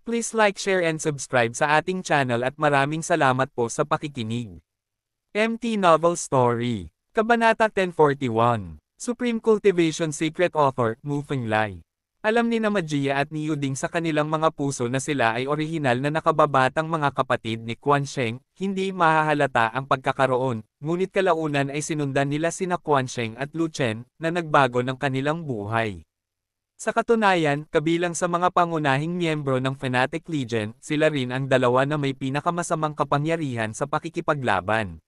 Please like, share and subscribe sa ating channel at maraming salamat po sa pakikinig. MT Novel Story. Kabanata 1041. Supreme Cultivation Secret Author, Mu Fenglai. Alam ni Magia at ni Yuding sa kanilang mga puso na sila ay orihinal na nakababatang mga kapatid ni Quan Sheng, hindi mahahalata ang pagkakaroon, ngunit kalaunan ay sinundan nila sina Quan Sheng at Lu Chen, na nagbago ng kanilang buhay. Sa katunayan, kabilang sa mga pangunahing miyembro ng Fanatic Legion, sila rin ang dalawa na may pinakamasamang kapangyarihan sa pakikipaglaban.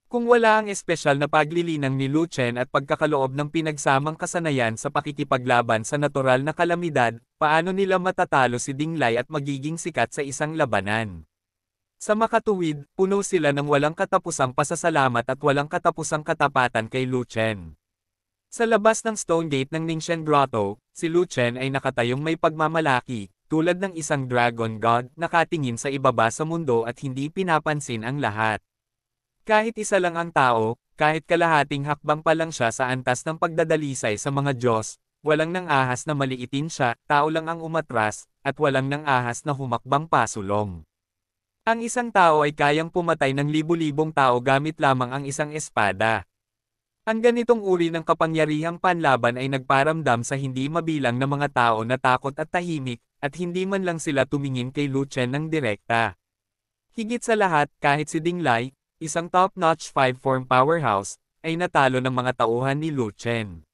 Kung wala ang espesyal na paglilinang ni Lu Chen at pagkakaloob ng pinagsamang kasanayan sa pakikipaglaban sa natural na kalamidad, paano nila matatalo si Ding Lai at magiging sikat sa isang labanan? Sa makatuwid, puno sila ng walang katapusang pasasalamat at walang katapusang katapatan kay Lu Chen. Sa labas ng Stone Gate ng Ningxian Grotto, si Lu Chen ay nakatayong may pagmamalaki, tulad ng isang dragon god, nakatingin sa ibaba sa mundo at hindi pinapansin ang lahat. Kahit isa lang ang tao, kahit kalahating hakbang pa lang siya sa antas ng pagdadalisay sa mga Diyos, walang nang ahas na maliitin siya, tao lang ang umatras, at walang nang ahas na humakbang pasulong. Ang isang tao ay kayang pumatay ng libu-libong tao gamit lamang ang isang espada. Ang ganitong uri ng kapangyarihang panlaban ay nagparamdam sa hindi mabilang na mga tao na takot at tahimik, at hindi man lang sila tumingin kay Lu Chen ng direkta. Higit sa lahat, kahit si Ding Lai, isang top-notch 5-form powerhouse, ay natalo ng mga tauhan ni Lu Chen.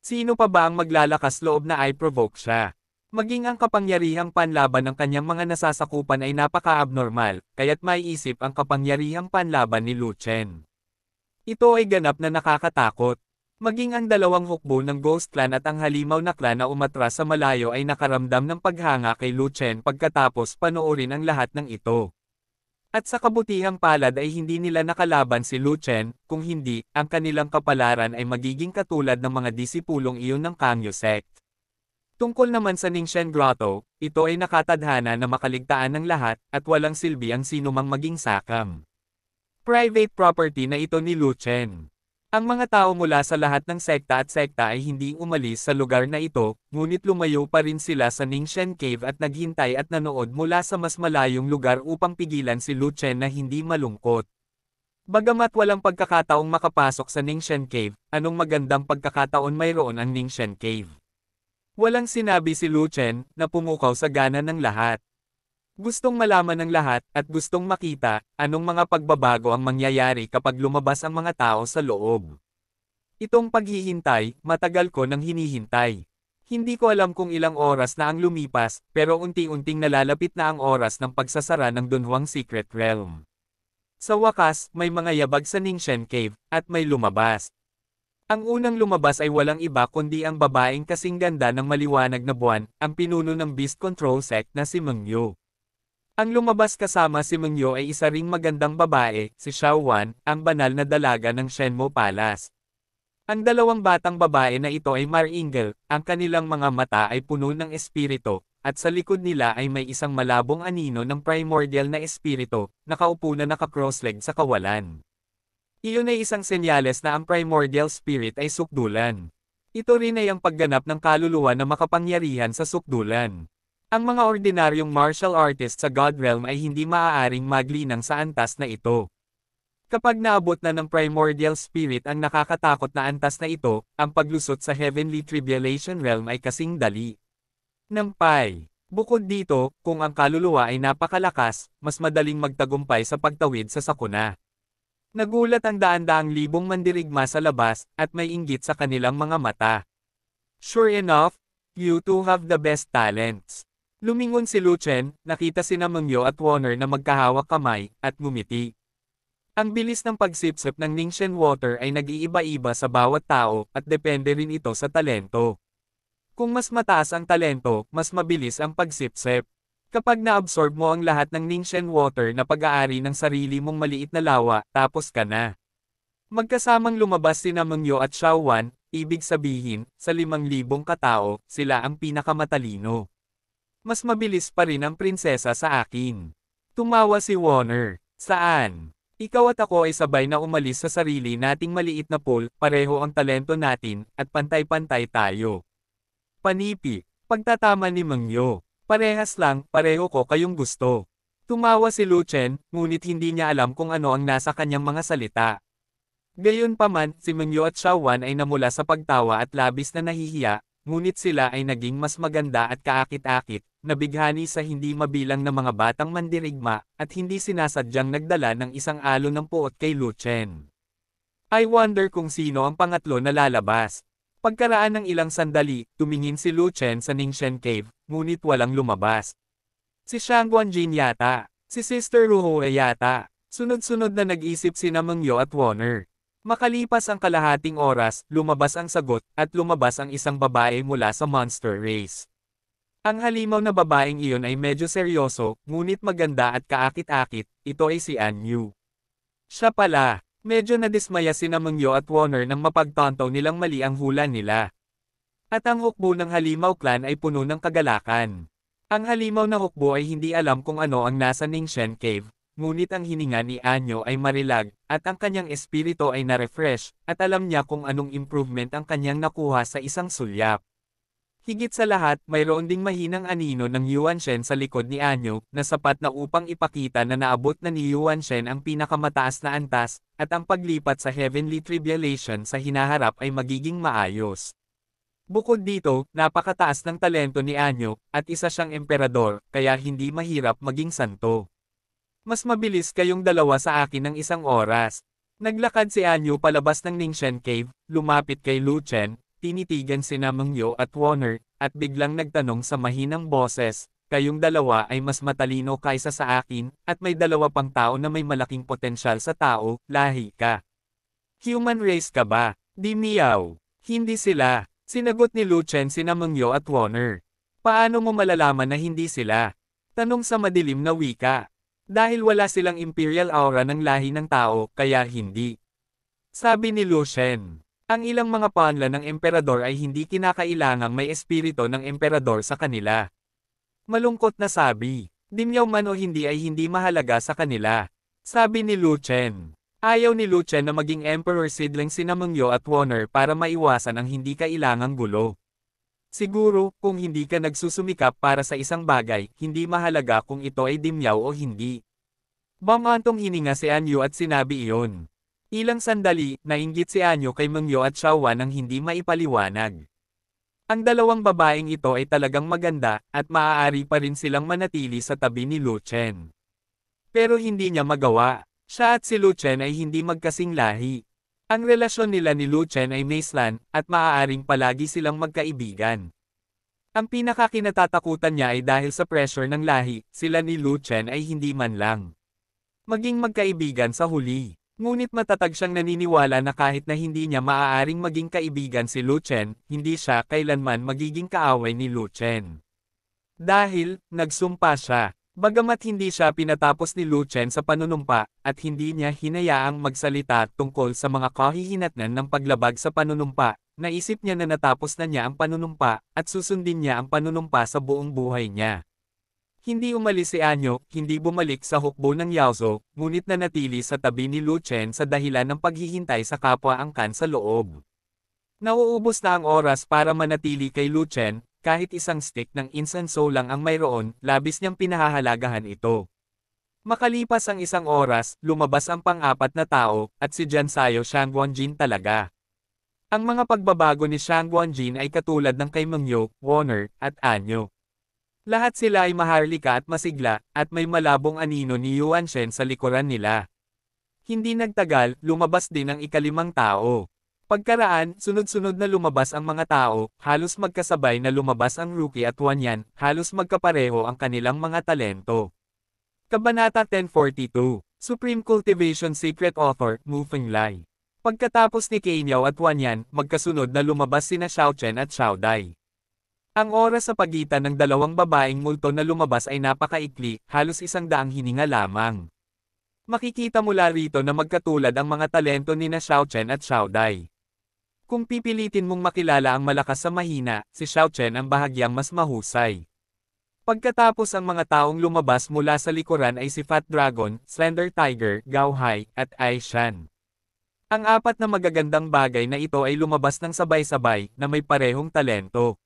Sino pa ba ang maglalakas loob na i-provoke siya? Maging ang kapangyarihang panlaban ng kanyang mga nasasakupan ay napaka-abnormal, kaya't maiisip ang kapangyarihang panlaban ni Lu Chen. Ito ay ganap na nakakatakot. Maging ang dalawang hukbo ng Ghost Clan at ang halimaw na clan na umatras sa malayo ay nakaramdam ng paghanga kay Lu Chen pagkatapos panoorin ang lahat ng ito. At sa kabutihang palad ay hindi nila nakalaban si Lu Chen, kung hindi, ang kanilang kapalaran ay magiging katulad ng mga disipulong iyon ng Kangyo Sect. Tungkol naman sa Ningxian Grotto, ito ay nakatadhana na makaligtaan ng lahat, at walang silbi ang sinumang maging sakam. Private property na ito ni Lu Chen. Ang mga tao mula sa lahat ng sekta ay hindi umalis sa lugar na ito, ngunit lumayo pa rin sila sa Ningxian Cave at naghintay at nanood mula sa mas malayong lugar upang pigilan si Lu Chen na hindi malungkot. Bagamat walang pagkakataong makapasok sa Ningxian Cave, anong magandang pagkakataon mayroon ang Ningxian Cave? Walang sinabi si Lu Chen, na pumukaw sa gana ng lahat. Gustong malaman ng lahat, at gustong makita, anong mga pagbabago ang mangyayari kapag lumabas ang mga tao sa loob. Itong paghihintay, matagal ko nang hinihintay. Hindi ko alam kung ilang oras na ang lumipas, pero unti-unting nalalapit na ang oras ng pagsasara ng Dunhuang Secret Realm. Sa wakas, may mga yabag sa Ningxian Cave, at may lumabas. Ang unang lumabas ay walang iba kundi ang babaeng kasing ganda ng maliwanag na buwan, ang pinuno ng Beast Control Sect na si Meng Yu. Ang lumabas kasama si Meng Yu ay isa ring magandang babae, si Xiao Wan, ang banal na dalaga ng Shenmo Palace. Ang dalawang batang babae na ito ay maringal, ang kanilang mga mata ay puno ng espiritu, at sa likod nila ay may isang malabong anino ng primordial na espiritu, nakaupo na naka-crossleg sa kawalan. Iyon ay isang senyales na ang primordial spirit ay sukdulan. Ito rin ay ang pagganap ng kaluluwa na makapangyarihan sa sukdulan. Ang mga ordinaryong martial artists sa God Realm ay hindi maaaring maglinang sa antas na ito. Kapag naabot na ng primordial spirit ang nakakatakot na antas na ito, ang paglusot sa Heavenly Tribulation Realm ay kasing dali. Nampay. Bukod dito, kung ang kaluluwa ay napakalakas, mas madaling magtagumpay sa pagtawid sa sakuna. Nagulat ang daan-daang libong mandirigma sa labas, at may inggit sa kanilang mga mata. Sure enough, you two have the best talents. Lumingon si Lu Chen, nakita sina Meng Yu at Warner na magkahawak kamay, at ngumiti. Ang bilis ng pagsipsip ng Ningxian water ay nag-iiba-iba sa bawat tao, at depende rin ito sa talento. Kung mas mataas ang talento, mas mabilis ang pagsipsip. Kapag na-absorb mo ang lahat ng Ningxian water na pag-aari ng sarili mong maliit na lawa, tapos ka na. Magkasamang lumabas sina Meng Yu at Xiao Wan, ibig sabihin, sa 5,000 katao, sila ang pinakamatalino. Mas mabilis pa rin ang prinsesa sa akin. Tumawa si Warner. Saan? Ikaw at ako ay sabay na umalis sa sarili nating maliit na pool, pareho ang talento natin, at pantay-pantay tayo. Panipi. Pagtatama ni Meng Yu. Parehas lang, pareho ko kayong gusto. Tumawa si Lu Chen, ngunit hindi niya alam kung ano ang nasa kanyang mga salita. Gayunpaman, si Mengyo at Xiaowan ay namula sa pagtawa at labis na nahihiya, ngunit sila ay naging mas maganda at kaakit-akit, nabighani sa hindi mabilang na mga batang mandirigma, at hindi sinasadyang nagdala ng isang alon ng puot kay Lu Chen. I wonder kung sino ang pangatlo na lalabas. Pagkaraan ng ilang sandali, tumingin si Lu Chen sa Ningxian Cave, ngunit walang lumabas. Si Shang Guanjin yata. Si Sister Ruoe yata. Sunod-sunod na nag-isip sina Mengyo at Warner. Makalipas ang kalahating oras, lumabas ang sagot, at lumabas ang isang babae mula sa monster race. Ang halimaw na babaeng iyon ay medyo seryoso, ngunit maganda at kaakit-akit, ito ay si An Yu. Siya pala. Medyo nadismaya sina Mengyo at Warner nang mapagtanto nilang mali ang hula nila. At ang hukbo ng Halimaw Clan ay puno ng kagalakan. Ang halimaw na hukbo ay hindi alam kung ano ang nasa Ningxian Cave, ngunit ang hininga ni Anyo ay marilag, at ang kanyang espiritu ay na-refresh, at alam niya kung anong improvement ang kanyang nakuha sa isang sulyap. Higit sa lahat, mayroon ding mahinang anino ng Yuanshen sa likod ni Anyo, na sapat na upang ipakita na naabot na ni Yuanshen ang pinakamataas na antas, at ang paglipat sa Heavenly Tribulation sa hinaharap ay magiging maayos. Bukod dito, napakataas ng talento ni Anyo, at isa siyang emperador, kaya hindi mahirap maging santo. Mas mabilis kayong dalawa sa akin ng isang oras. Naglakad si Anyo palabas ng Ningxian Cave, lumapit kay Lu Chen, tinitigan sina Mengyo at Warner, at biglang nagtanong sa mahinang boses, kayong dalawa ay mas matalino kaysa sa akin, at may dalawa pang tao na may malaking potensyal sa tao, lahi ka. Human race ka ba? Di miyaw. Hindi sila. Sinagot ni Lu Chen sina Mengyo at Warner. Paano mo malalaman na hindi sila? Tanong sa madilim na wika. Dahil wala silang imperial aura ng lahi ng tao, kaya hindi. Sabi ni Lu Chen. Ang ilang mga panla ng emperador ay hindi kinakailangang may espiritu ng emperador sa kanila. Malungkot na sabi, dimyaw man o hindi ay hindi mahalaga sa kanila. Sabi ni Lu Chen. Ayaw ni Lu Chen na maging emperor seedling sina Mengyo at Warner para maiwasan ang hindi kailangang gulo. Siguro, kung hindi ka nagsusumikap para sa isang bagay, hindi mahalaga kung ito ay dimyaw o hindi. Bamantong hininga si Anyo at sinabi iyon. Ilang sandali, nainggit si Anyo kay Mengyo at Xiaowan nang hindi maipaliwanag. Ang dalawang babaeng ito ay talagang maganda, at maaari pa rin silang manatili sa tabi ni Lu Chen. Pero hindi niya magawa. Siya at si Lu Chen ay hindi magkasing lahi. Ang relasyon nila ni Lu Chen ay maislan, at maaaring palagi silang magkaibigan. Ang pinakakinatatakutan niya ay dahil sa pressure ng lahi, sila ni Lu Chen ay hindi man lang maging magkaibigan sa huli. Ngunit matatag siyang naniniwala na kahit na hindi niya maaaring maging kaibigan si Lu Chen, hindi siya kailanman magiging kaaway ni Lu Chen. Dahil, nagsumpa siya. Bagamat hindi siya pinatapos ni Lu Chen sa panunumpa, at hindi niya hinayaang magsalita tungkol sa mga kahihinatnan ng paglabag sa panunumpa, naisip niya na natapos na niya ang panunumpa, at susundin niya ang panunumpa sa buong buhay niya. Hindi umalis si Anyo, hindi bumalik sa hukbo ng Yaozo, ngunit nanatili sa tabi ni Lu Chen sa dahilan ng paghihintay sa kapwa angkan sa loob. Nauubos na ang oras para manatili kay Lu Chen, kahit isang stick ng insenso lang ang mayroon, labis niyang pinahahalagahan ito. Makalipas ang isang oras, lumabas ang pang-apat na tao, at si Jansayo Shang Guanjin talaga. Ang mga pagbabago ni Shang Guanjin ay katulad ng kay Mengyo, Warner, at Anyo. Lahat sila ay maharlika at masigla, at may malabong anino ni Yuanshen sa likuran nila. Hindi nagtagal, lumabas din ang ikalimang tao. Pagkaraan, sunod-sunod na lumabas ang mga tao, halos magkasabay na lumabas ang Rookie at Wanyan, halos magkapareho ang kanilang mga talento. Kabanata 1042, Supreme Cultivation Secret Author, Mu Fenglai. Pagkatapos ni Kenyao at Wanyan, magkasunod na lumabas sina Xiao Chen at Xiao Dai. Ang oras sa pagitan ng dalawang babaeng multo na lumabas ay napakaikli, halos 100 hininga lamang. Makikita mula rito na magkatulad ang mga talento ni na Xiao Chen at Xiao Dai. Kung pipilitin mong makilala ang malakas sa mahina, si Xiao Chen ang bahagyang mas mahusay. Pagkatapos ang mga taong lumabas mula sa likuran ay si Fat Dragon, Slender Tiger, Gao Hai, at Ai Shan. Ang apat na magagandang bagay na ito ay lumabas ng sabay-sabay, na may parehong talento.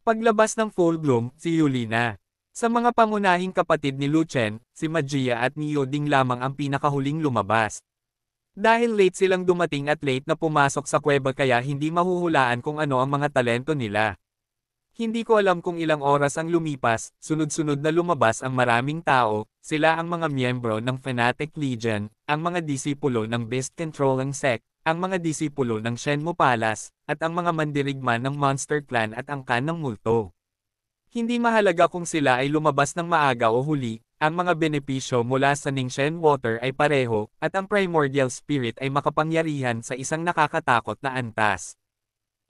Paglabas ng full bloom, si Yulina. Sa mga pangunahing kapatid ni Lu Chen, si Magia at Neo Ding lamang ang pinakahuling lumabas. Dahil late silang dumating at late na pumasok sa kuweba kaya hindi mahuhulaan kung ano ang mga talento nila. Hindi ko alam kung ilang oras ang lumipas, sunod-sunod na lumabas ang maraming tao, sila ang mga miyembro ng Fanatic Legion, ang mga disipulo ng Beast Controlling Sect, ang mga disipulo ng Shenmue Palace, at ang mga mandirigma ng Monster Clan at angkan ng multo. Hindi mahalaga kung sila ay lumabas ng maaga o huli, ang mga benepisyo mula sa Ningxen Water ay pareho, at ang Primordial Spirit ay makapangyarihan sa isang nakakatakot na antas.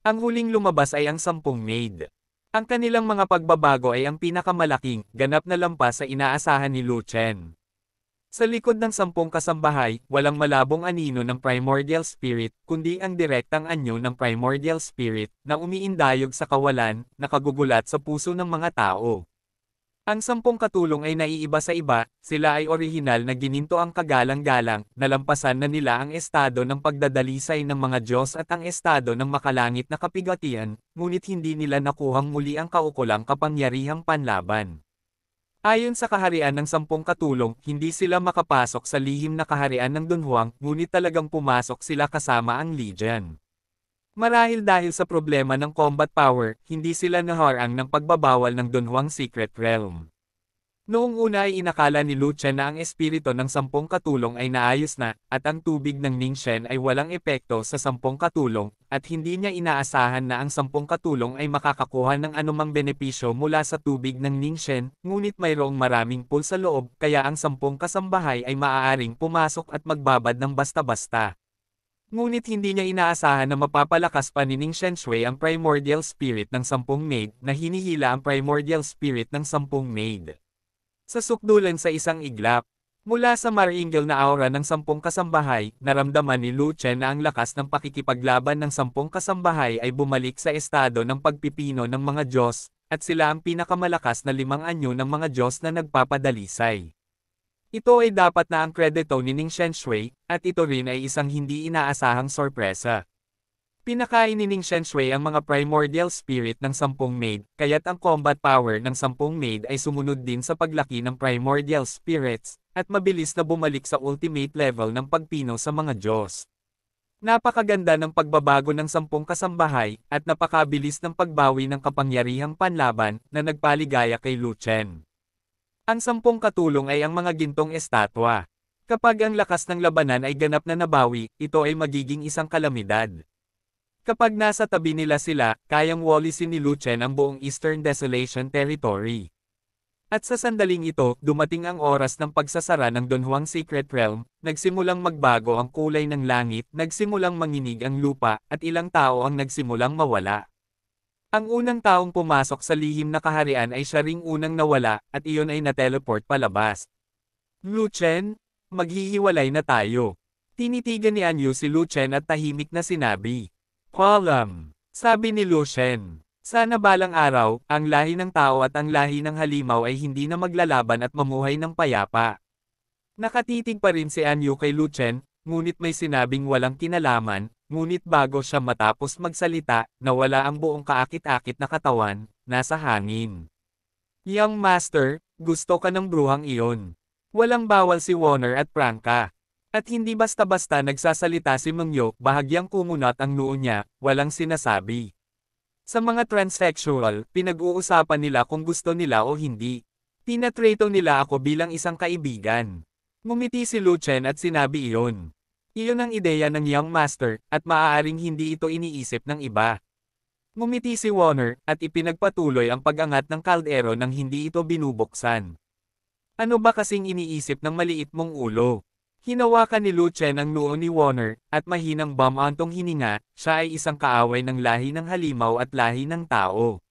Ang huling lumabas ay ang 10 maid. Ang kanilang mga pagbabago ay ang pinakamalaking, ganap na lampas sa inaasahan ni Lu Chen. Sa likod ng 10 kasambahay, walang malabong anino ng Primordial Spirit, kundi ang direktang anyo ng Primordial Spirit, na umiindayog sa kawalan, nakagugulat sa puso ng mga tao. Ang 10 katulong ay naiiba sa iba, sila ay orihinal na gininto ang kagalang-galang, nalampasan na nila ang estado ng pagdadalisay ng mga Diyos at ang estado ng makalangit na kapigatian, ngunit hindi nila nakuhang muli ang kaukulang kapangyarihang panlaban. Ayon sa kaharian ng 10 katulong, hindi sila makapasok sa lihim na kaharian ng Dunhuang, ngunit talagang pumasok sila kasama ang Legion. Marahil dahil sa problema ng combat power, hindi sila naharang ng pagbabawal ng Dunhuang Secret Realm. Noong una ay inakala ni Lu Chen na ang espiritu ng 10 katulong ay naayos na, at ang tubig ng Ningxen ay walang epekto sa 10 katulong, at hindi niya inaasahan na ang 10 katulong ay makakakuha ng anumang benepisyo mula sa tubig ng Ningxen, ngunit mayroong maraming pool sa loob, kaya ang 10 kasambahay ay maaaring pumasok at magbabad ng basta-basta. Ngunit hindi niya inaasahan na mapapalakas pa ni Ning Shenshui ang Primordial Spirit ng 10 maid, na hinihila ang Primordial Spirit ng 10 maid. Sa sukdulan sa isang iglap, mula sa maringal na aura ng 10 kasambahay, naramdaman ni Lu Chen na ang lakas ng pakikipaglaban ng 10 kasambahay ay bumalik sa estado ng pagpipino ng mga Diyos, at sila ang pinakamalakas na 5 anyo ng mga Diyos na nagpapadalisay. Ito ay dapat na ang kredito ni Ning Shenshui, at ito rin ay isang hindi inaasahang sorpresa. Pinakain ni Ning Shenshui ang mga primordial spirit ng 10 maid, kaya't ang combat power ng 10 maid ay sumunod din sa paglaki ng primordial spirits, at mabilis na bumalik sa ultimate level ng pagpino sa mga Diyos. Napakaganda ng pagbabago ng 10 kasambahay, at napakabilis ng pagbawi ng kapangyarihang panlaban, na nagpaligaya kay Lu Chen. Ang 10 katulong ay ang mga gintong estatwa. Kapag ang lakas ng labanan ay ganap na nabawi, ito ay magiging isang kalamidad. Kapag nasa tabi nila sila, kayang walisin ni Lu Chen ang buong Eastern Desolation Territory. At sa sandaling ito, dumating ang oras ng pagsasara ng Dunhuang Secret Realm, nagsimulang magbago ang kulay ng langit, nagsimulang manginig ang lupa, at ilang tao ang nagsimulang mawala. Ang unang taong pumasok sa lihim na kaharian ay siya ring unang nawala, at iyon ay na-teleport palabas. Lu Chen, maghihiwalay na tayo. Tinitigan ni Anyu si Lu Chen at tahimik na sinabi. Palam, sabi ni Lu Chen. Sana balang araw, ang lahi ng tao at ang lahi ng halimaw ay hindi na maglalaban at mamuhay ng payapa. Nakatitig pa rin si Anyu kay Lu Chen, ngunit may sinabing walang kinalaman. Ngunit bago siya matapos magsalita, nawala ang buong kaakit-akit na katawan, nasa hangin. Young Master, gusto ka ng bruhang iyon. Walang bawal si Warner at Prangka. At hindi basta-basta nagsasalita si Mengyo, bahagyang kumunat ang noo niya, walang sinasabi. Sa mga transsexual, pinag-uusapan nila kung gusto nila o hindi. Tinatreto nila ako bilang isang kaibigan. Ngumiti si Lu Chen at sinabi iyon. Iyon ang ideya ng Young Master, at maaaring hindi ito iniisip ng iba. Ngumiti si Warner, at ipinagpatuloy ang pag-angat ng kaldero nang hindi ito binubuksan. Ano ba kasing iniisip ng maliit mong ulo? Hinawakan ni Lu Chen ang noo ni Warner, at mahinang bumantong hininga, siya ay isang kaaway ng lahi ng halimaw at lahi ng tao.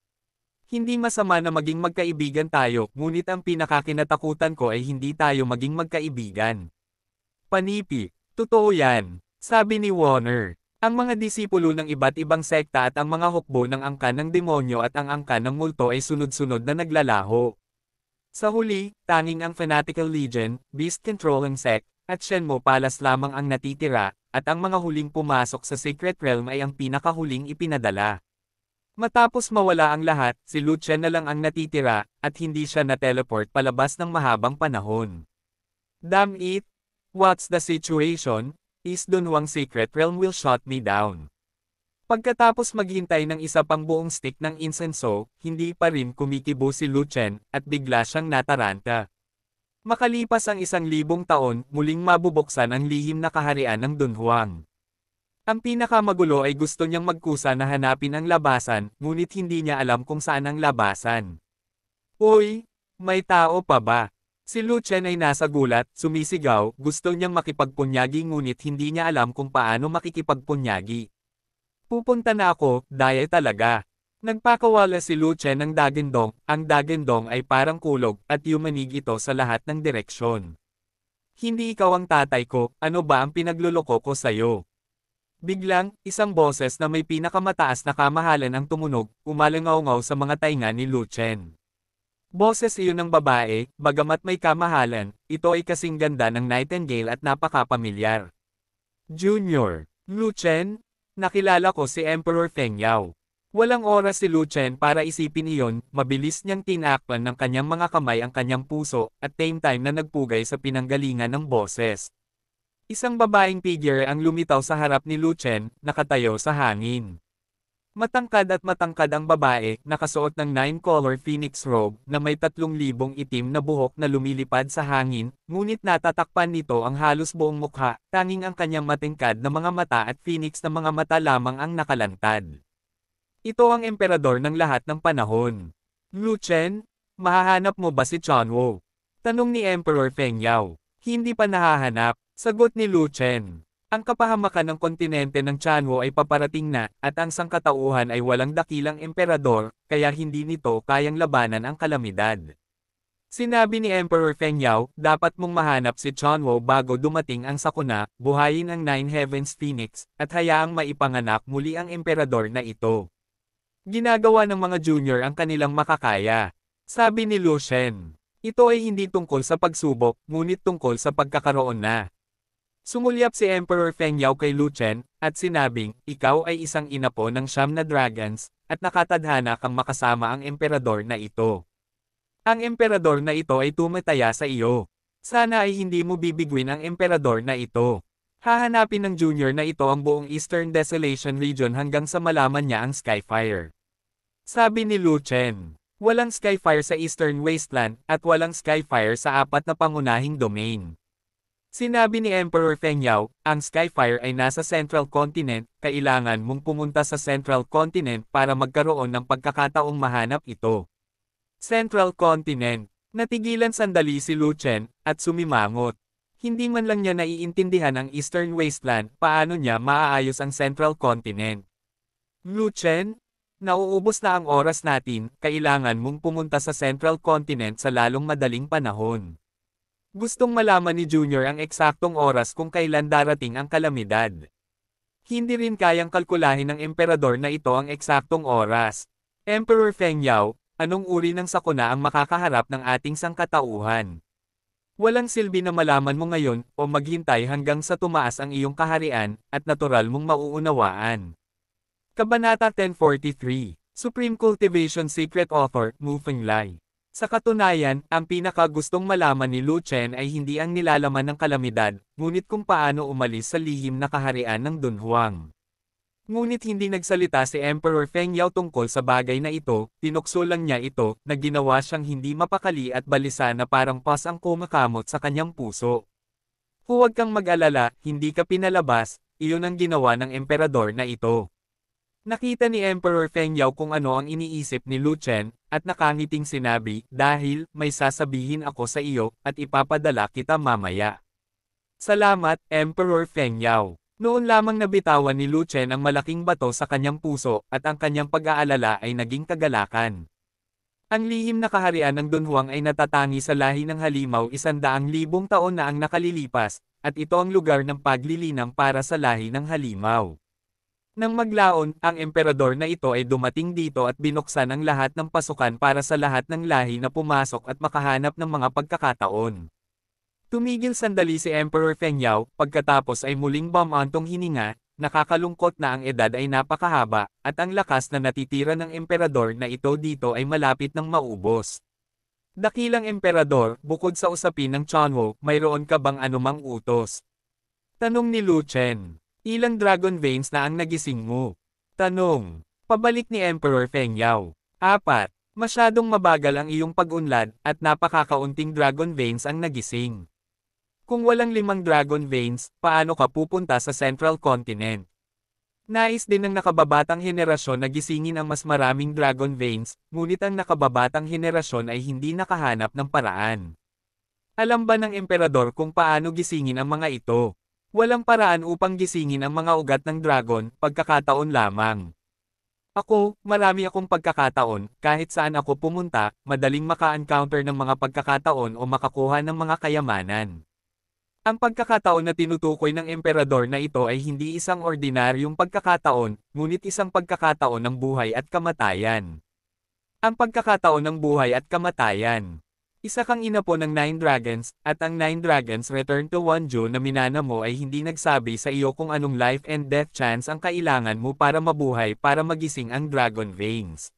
Hindi masama na maging magkaibigan tayo, ngunit ang pinakakinatakutan ko ay hindi tayo maging magkaibigan. Panipi. Totoo yan, sabi ni Warner. Ang mga disipulo ng iba't ibang sekta at ang mga hukbo ng angkan ng demonyo at ang angkan ng multo ay sunod-sunod na naglalaho. Sa huli, tanging ang Fanatical Legion, Beast Controlling Sect, at Shenmue Palace lamang ang natitira, at ang mga huling pumasok sa Secret Realm ay ang pinakahuling ipinadala. Matapos mawala ang lahat, si Lu Chen na lang ang natitira, at hindi siya na-teleport palabas ng mahabang panahon. Damn it! What's the situation? Is Dunhuang Secret Realm will shut me down. Pagkatapos maghintay ng isa pang buong stick ng insenso, hindi pa rin kumikibo si Lu Chen, at bigla siyang nataranta. Makalipas ang 1,000 taon, muling mabubuksan ang lihim na kaharian ng Dunhuang. Ang pinakamagulo ay gusto niyang magkusa na hanapin ang labasan, ngunit hindi niya alam kung saan ang labasan. Uy! May tao pa ba? Si Lu Chen ay nasa gulat, sumisigaw, gusto niyang makipagpunyagi ngunit hindi niya alam kung paano makikipagpunyagi. Pupunta na ako, daya talaga. Nagpakawala si Lu Chen ng Dagendong, ang Dagendong ay parang kulog, at yumanig ito sa lahat ng direksyon. Hindi ikaw ang tatay ko, ano ba ang pinagluloko ko sa'yo? Biglang, isang boses na may pinakamataas na kamahalan ang tumunog, umalangaw-ngaw sa mga tainga ni Lu Chen. Boses iyon ng babae, bagamat may kamahalan, ito ay kasing ganda ng Nightingale at napakapamilyar. Junior, Lu Chen? Nakilala ko si Emperor Feng Yao. Walang oras si Lu Chen para isipin iyon, mabilis niyang tinakpan ng kanyang mga kamay ang kanyang puso, at same time na nagpugay sa pinanggalingan ng boses. Isang babaeng figure ang lumitaw sa harap ni Lu Chen, nakatayo sa hangin. Matangkad at matangkad ang babae, nakasuot ng 9-color phoenix robe, na may 3,000 itim na buhok na lumilipad sa hangin, ngunit natatakpan nito ang halos buong mukha, tanging ang kanyang matingkad na mga mata at phoenix na mga mata lamang ang nakalantad. Ito ang emperador ng lahat ng panahon. Lu Chen, mahahanap mo ba si Chunwo? Tanong ni Emperor Feng Yao. Hindi pa nahahanap. Sagot ni Lu Chen. Ang kapahamakan ng kontinente ng Chunwo ay paparating na, at ang sangkatauhan ay walang dakilang emperador, kaya hindi nito kayang labanan ang kalamidad. Sinabi ni Emperor Feng Yao, dapat mong mahanap si Chunwo bago dumating ang sakuna, buhayin ang Nine Heavens Phoenix, at hayaang maipanganak muli ang emperador na ito. Ginagawa ng mga junior ang kanilang makakaya. Sabi ni Lu Chen. Ito ay hindi tungkol sa pagsubok, ngunit tungkol sa pagkakaroon na. Sumulyap si Emperor Feng Yao kay Lu Chen, at sinabing, ikaw ay isang inapo ng 9 na dragons, at nakatadhana kang makasama ang emperador na ito. Ang emperador na ito ay tumataya sa iyo. Sana ay hindi mo bibigwin ang emperador na ito. Hahanapin ng junior na ito ang buong Eastern Desolation Region hanggang sa malaman niya ang Skyfire. Sabi ni Lu Chen, walang Skyfire sa Eastern Wasteland, at walang Skyfire sa 4 na pangunahing domain. Sinabi ni Emperor Feng Yao, ang Skyfire ay nasa Central Continent, kailangan mong pumunta sa Central Continent para magkaroon ng pagkakataong mahanap ito. Central Continent. Natigilan sandali si Lu Chen, at sumimangot. Hindi man lang niya naiintindihan ang Eastern Wasteland, paano niya maaayos ang Central Continent. Lu Chen? Nauubos na ang oras natin, kailangan mong pumunta sa Central Continent sa lalong madaling panahon. Gustong malaman ni Junior ang eksaktong oras kung kailan darating ang kalamidad. Hindi rin kayang kalkulahin ng emperador na ito ang eksaktong oras. Emperor Feng Yao, anong uri ng sakuna ang makakaharap ng ating sangkatauhan? Walang silbi na malaman mo ngayon, o maghintay hanggang sa tumaas ang iyong kaharian, at natural mong mauunawaan. Kabanata 1043, Supreme Cultivation Secret Author, Mu Fenglai. Sa katunayan, ang pinakagustong malaman ni Lu Chen ay hindi ang nilalaman ng kalamidad, ngunit kung paano umalis sa lihim na kaharian ng Dunhuang. Ngunit hindi nagsalita si Emperor Feng Yao tungkol sa bagay na ito, tinukso lang niya ito, na ginawa siyang hindi mapakali at balisa na parang pas ang kumakamot sa kanyang puso. Huwag kang mag-alala, hindi ka pinalabas, iyon ang ginawa ng emperador na ito. Nakita ni Emperor Feng Yao kung ano ang iniisip ni Lu Chen, at nakangiting sinabi, dahil, may sasabihin ako sa iyo, at ipapadala kita mamaya. Salamat, Emperor Feng Yao. Noon lamang nabitawan ni Lu Chen ang malaking bato sa kanyang puso, at ang kanyang pag-aalala ay naging kagalakan. Ang lihim na kaharian ng Dunhuang ay natatangi sa lahi ng halimaw 100,000 taon na ang nakalilipas, at ito ang lugar ng paglilinang para sa lahi ng halimaw. Nang maglaon, ang emperador na ito ay dumating dito at binuksan ang lahat ng pasukan para sa lahat ng lahi na pumasok at makahanap ng mga pagkakataon. Tumigil sandali si Emperor Feng Yao, pagkatapos ay muling bumantong hininga, nakakalungkot na ang edad ay napakahaba, at ang lakas na natitira ng emperador na ito dito ay malapit ng maubos. Dakilang emperador, bukod sa usapin ng Chunwo, mayroon ka bang anumang utos? Tanong ni Lu Chen. Ilang dragon veins na ang nagising mo? Tanong. Pabalik ni Emperor Feng Yao. 4. Masyadong mabagal ang iyong pag-unlad, at napakakaunting dragon veins ang nagising. Kung walang 5 dragon veins, paano ka pupunta sa Central Continent? Nais din ng nakababatang henerasyon na gisingin ang mas maraming dragon veins, ngunit ang nakababatang henerasyon ay hindi nakahanap ng paraan. Alam ba ng emperador kung paano gisingin ang mga ito? Walang paraan upang gisingin ang mga ugat ng dragon, pagkakataon lamang. Ako, marami akong pagkakataon, kahit saan ako pumunta, madaling maka-encounter ng mga pagkakataon o makakuha ng mga kayamanan. Ang pagkakataon na tinutukoy ng emperador na ito ay hindi isang ordinaryong pagkakataon, ngunit isang pagkakataon ng buhay at kamatayan. Ang pagkakataon ng buhay at kamatayan. Isa kang inapo ng 9 dragons, at ang 9 dragons return to Wonju na minana mo ay hindi nagsabi sa iyo kung anong life and death chance ang kailangan mo para mabuhay para magising ang dragon veins.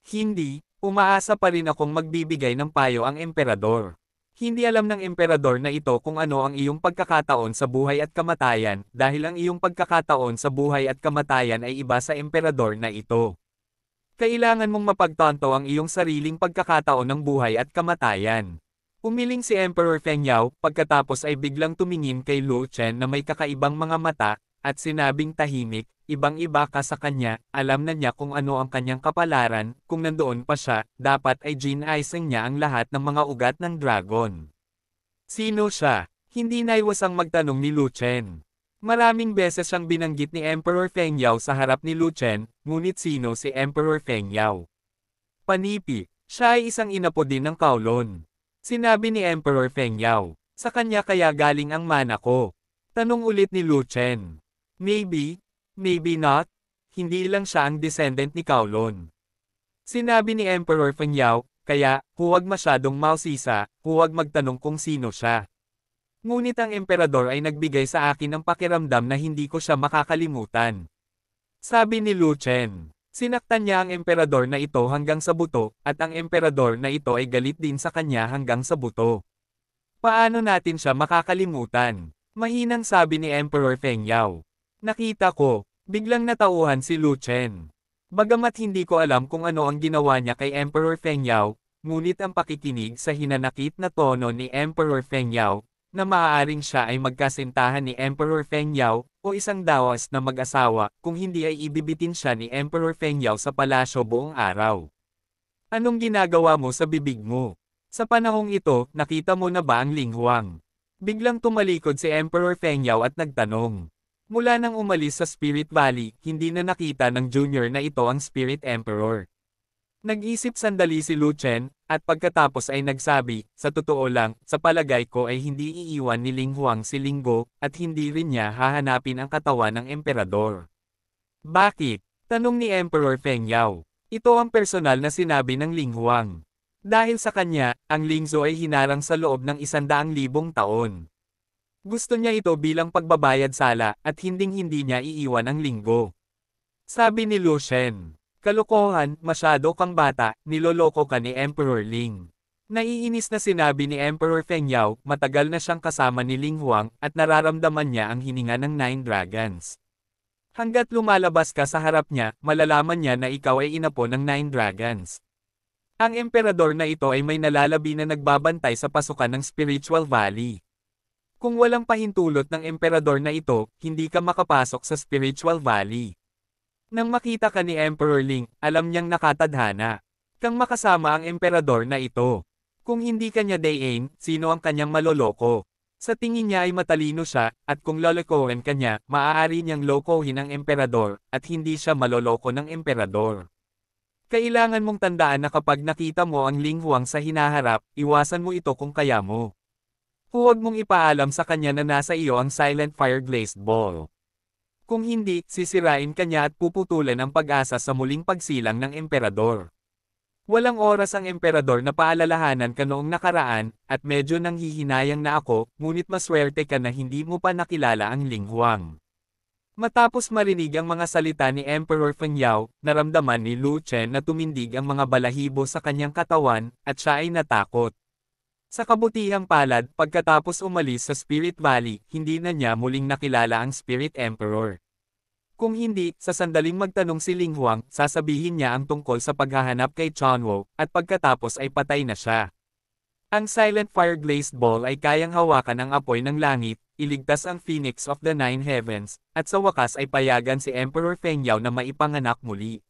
Hindi, umaasa pa rin akong magbibigay ng payo ang emperador. Hindi alam ng emperador na ito kung ano ang iyong pagkakataon sa buhay at kamatayan, dahil ang iyong pagkakataon sa buhay at kamatayan ay iba sa emperador na ito. Kailangan mong mapagtanto ang iyong sariling pagkakataon ng buhay at kamatayan. Umiling si Emperor Feng Yao, pagkatapos ay biglang tumingin kay Lu Chen na may kakaibang mga mata, at sinabing tahimik, ibang-iba ka sa kanya, alam na niya kung ano ang kanyang kapalaran, kung nandoon pa siya, dapat ay gin-icing niya ang lahat ng mga ugat ng dragon. Sino siya? Hindi naiwasang magtanong ni Lu Chen. Maraming beses siyang binanggit ni Emperor Feng Yao sa harap ni Lu Chen, ngunit sino si Emperor Feng Yao? Panipi, siya ay isang inapo din ng Kowloon. Sinabi ni Emperor Feng Yao, sa kanya kaya galing ang mana ko. Tanong ulit ni Lu Chen. Maybe, maybe not, hindi lang siya ang descendant ni Kowloon. Sinabi ni Emperor Feng Yao, kaya, huwag masyadong mausisa, huwag magtanong kung sino siya. Ngunit ang emperador ay nagbigay sa akin ng pakiramdam na hindi ko siya makakalimutan. Sabi ni Lu Chen. Sinaktan niya ang emperador na ito hanggang sa buto, at ang emperador na ito ay galit din sa kanya hanggang sa buto. Paano natin siya makakalimutan? Mahinang sabi ni Emperor Feng Yao. Nakita ko, biglang natauhan si Lu Chen. Bagamat hindi ko alam kung ano ang ginawa niya kay Emperor Feng Yao, ngunit ang pakikinig sa hinanakit na tono ni Emperor Feng Yao, na maaaring siya ay magkasintahan ni Emperor Feng Yao, o isang dawas na mag-asawa, kung hindi ay ibibitin siya ni Emperor Feng Yao sa palasyo buong araw. Anong ginagawa mo sa bibig mo? Sa panahong ito, nakita mo na ba ang Ling Huang? Biglang tumalikod si Emperor Feng Yao at nagtanong. Mula nang umalis sa Spirit Valley, hindi na nakita ng junior na ito ang Spirit Emperor. Nag-isip sandali si Lu Chen, at pagkatapos ay nagsabi, sa totoo lang, sa palagay ko ay hindi iiwan ni Ling Huang si Linggo, at hindi rin niya hahanapin ang katawan ng emperador. Bakit? Tanong ni Emperor Feng Yao. Ito ang personal na sinabi ng Ling Huang. Dahil sa kanya, ang Lingzhou ay hinarang sa loob ng 100,000 taon. Gusto niya ito bilang pagbabayad sala, at hinding-hindi niya iiwan ang Linggo. Sabi ni Lu Shen. Kalokohan, masyado kang bata, niloloko ka ni Emperor Ling. Naiinis na sinabi ni Emperor Feng Yao, matagal na siyang kasama ni Ling Huang, at nararamdaman niya ang hininga ng 9 dragons. Hanggat lumalabas ka sa harap niya, malalaman niya na ikaw ay inapo ng 9 dragons. Ang emperador na ito ay may nalalabi na nagbabantay sa pasukan ng Spiritual Valley. Kung walang pahintulot ng emperador na ito, hindi ka makapasok sa Spiritual Valley. Nang makita ka ni Emperor Ling, alam niyang nakatadhana kang makasama ang emperador na ito. Kung hindi kanya dayain, sino ang kanyang maloloko? Sa tingin niya ay matalino siya, at kung lolokohin kanya, maaari niyang lokohin ang emperador, at hindi siya maloloko ng emperador. Kailangan mong tandaan na kapag nakita mo ang Ling Huang sa hinaharap, iwasan mo ito kung kaya mo. Huwag mong ipaalam sa kanya na nasa iyo ang Silent Fire Glazed Ball. Kung hindi, sisirain kanya at puputulan ang pag-asa sa muling pagsilang ng emperador. Walang oras ang emperador na paalalahanan ka noong nakaraan, at medyo nanghihinayang na ako, ngunit maswerte ka na hindi mo pa nakilala ang Ling Huang. Matapos marinig ang mga salita ni Emperor Fengyao, naramdaman ni Lu Chen na tumindig ang mga balahibo sa kanyang katawan, at siya ay natakot. Sa kabutihang palad, pagkatapos umalis sa Spirit Valley, hindi na niya muling nakilala ang Spirit Emperor. Kung hindi, sa sandaling magtanong si Ling Huang, sasabihin niya ang tungkol sa paghahanap kay Chonwo, at pagkatapos ay patay na siya. Ang Silent Fire Glazed Ball ay kayang hawakan ang apoy ng langit, iligtas ang Phoenix of the Nine Heavens, at sa wakas ay payagan si Emperor Fengyao na maipanganak muli.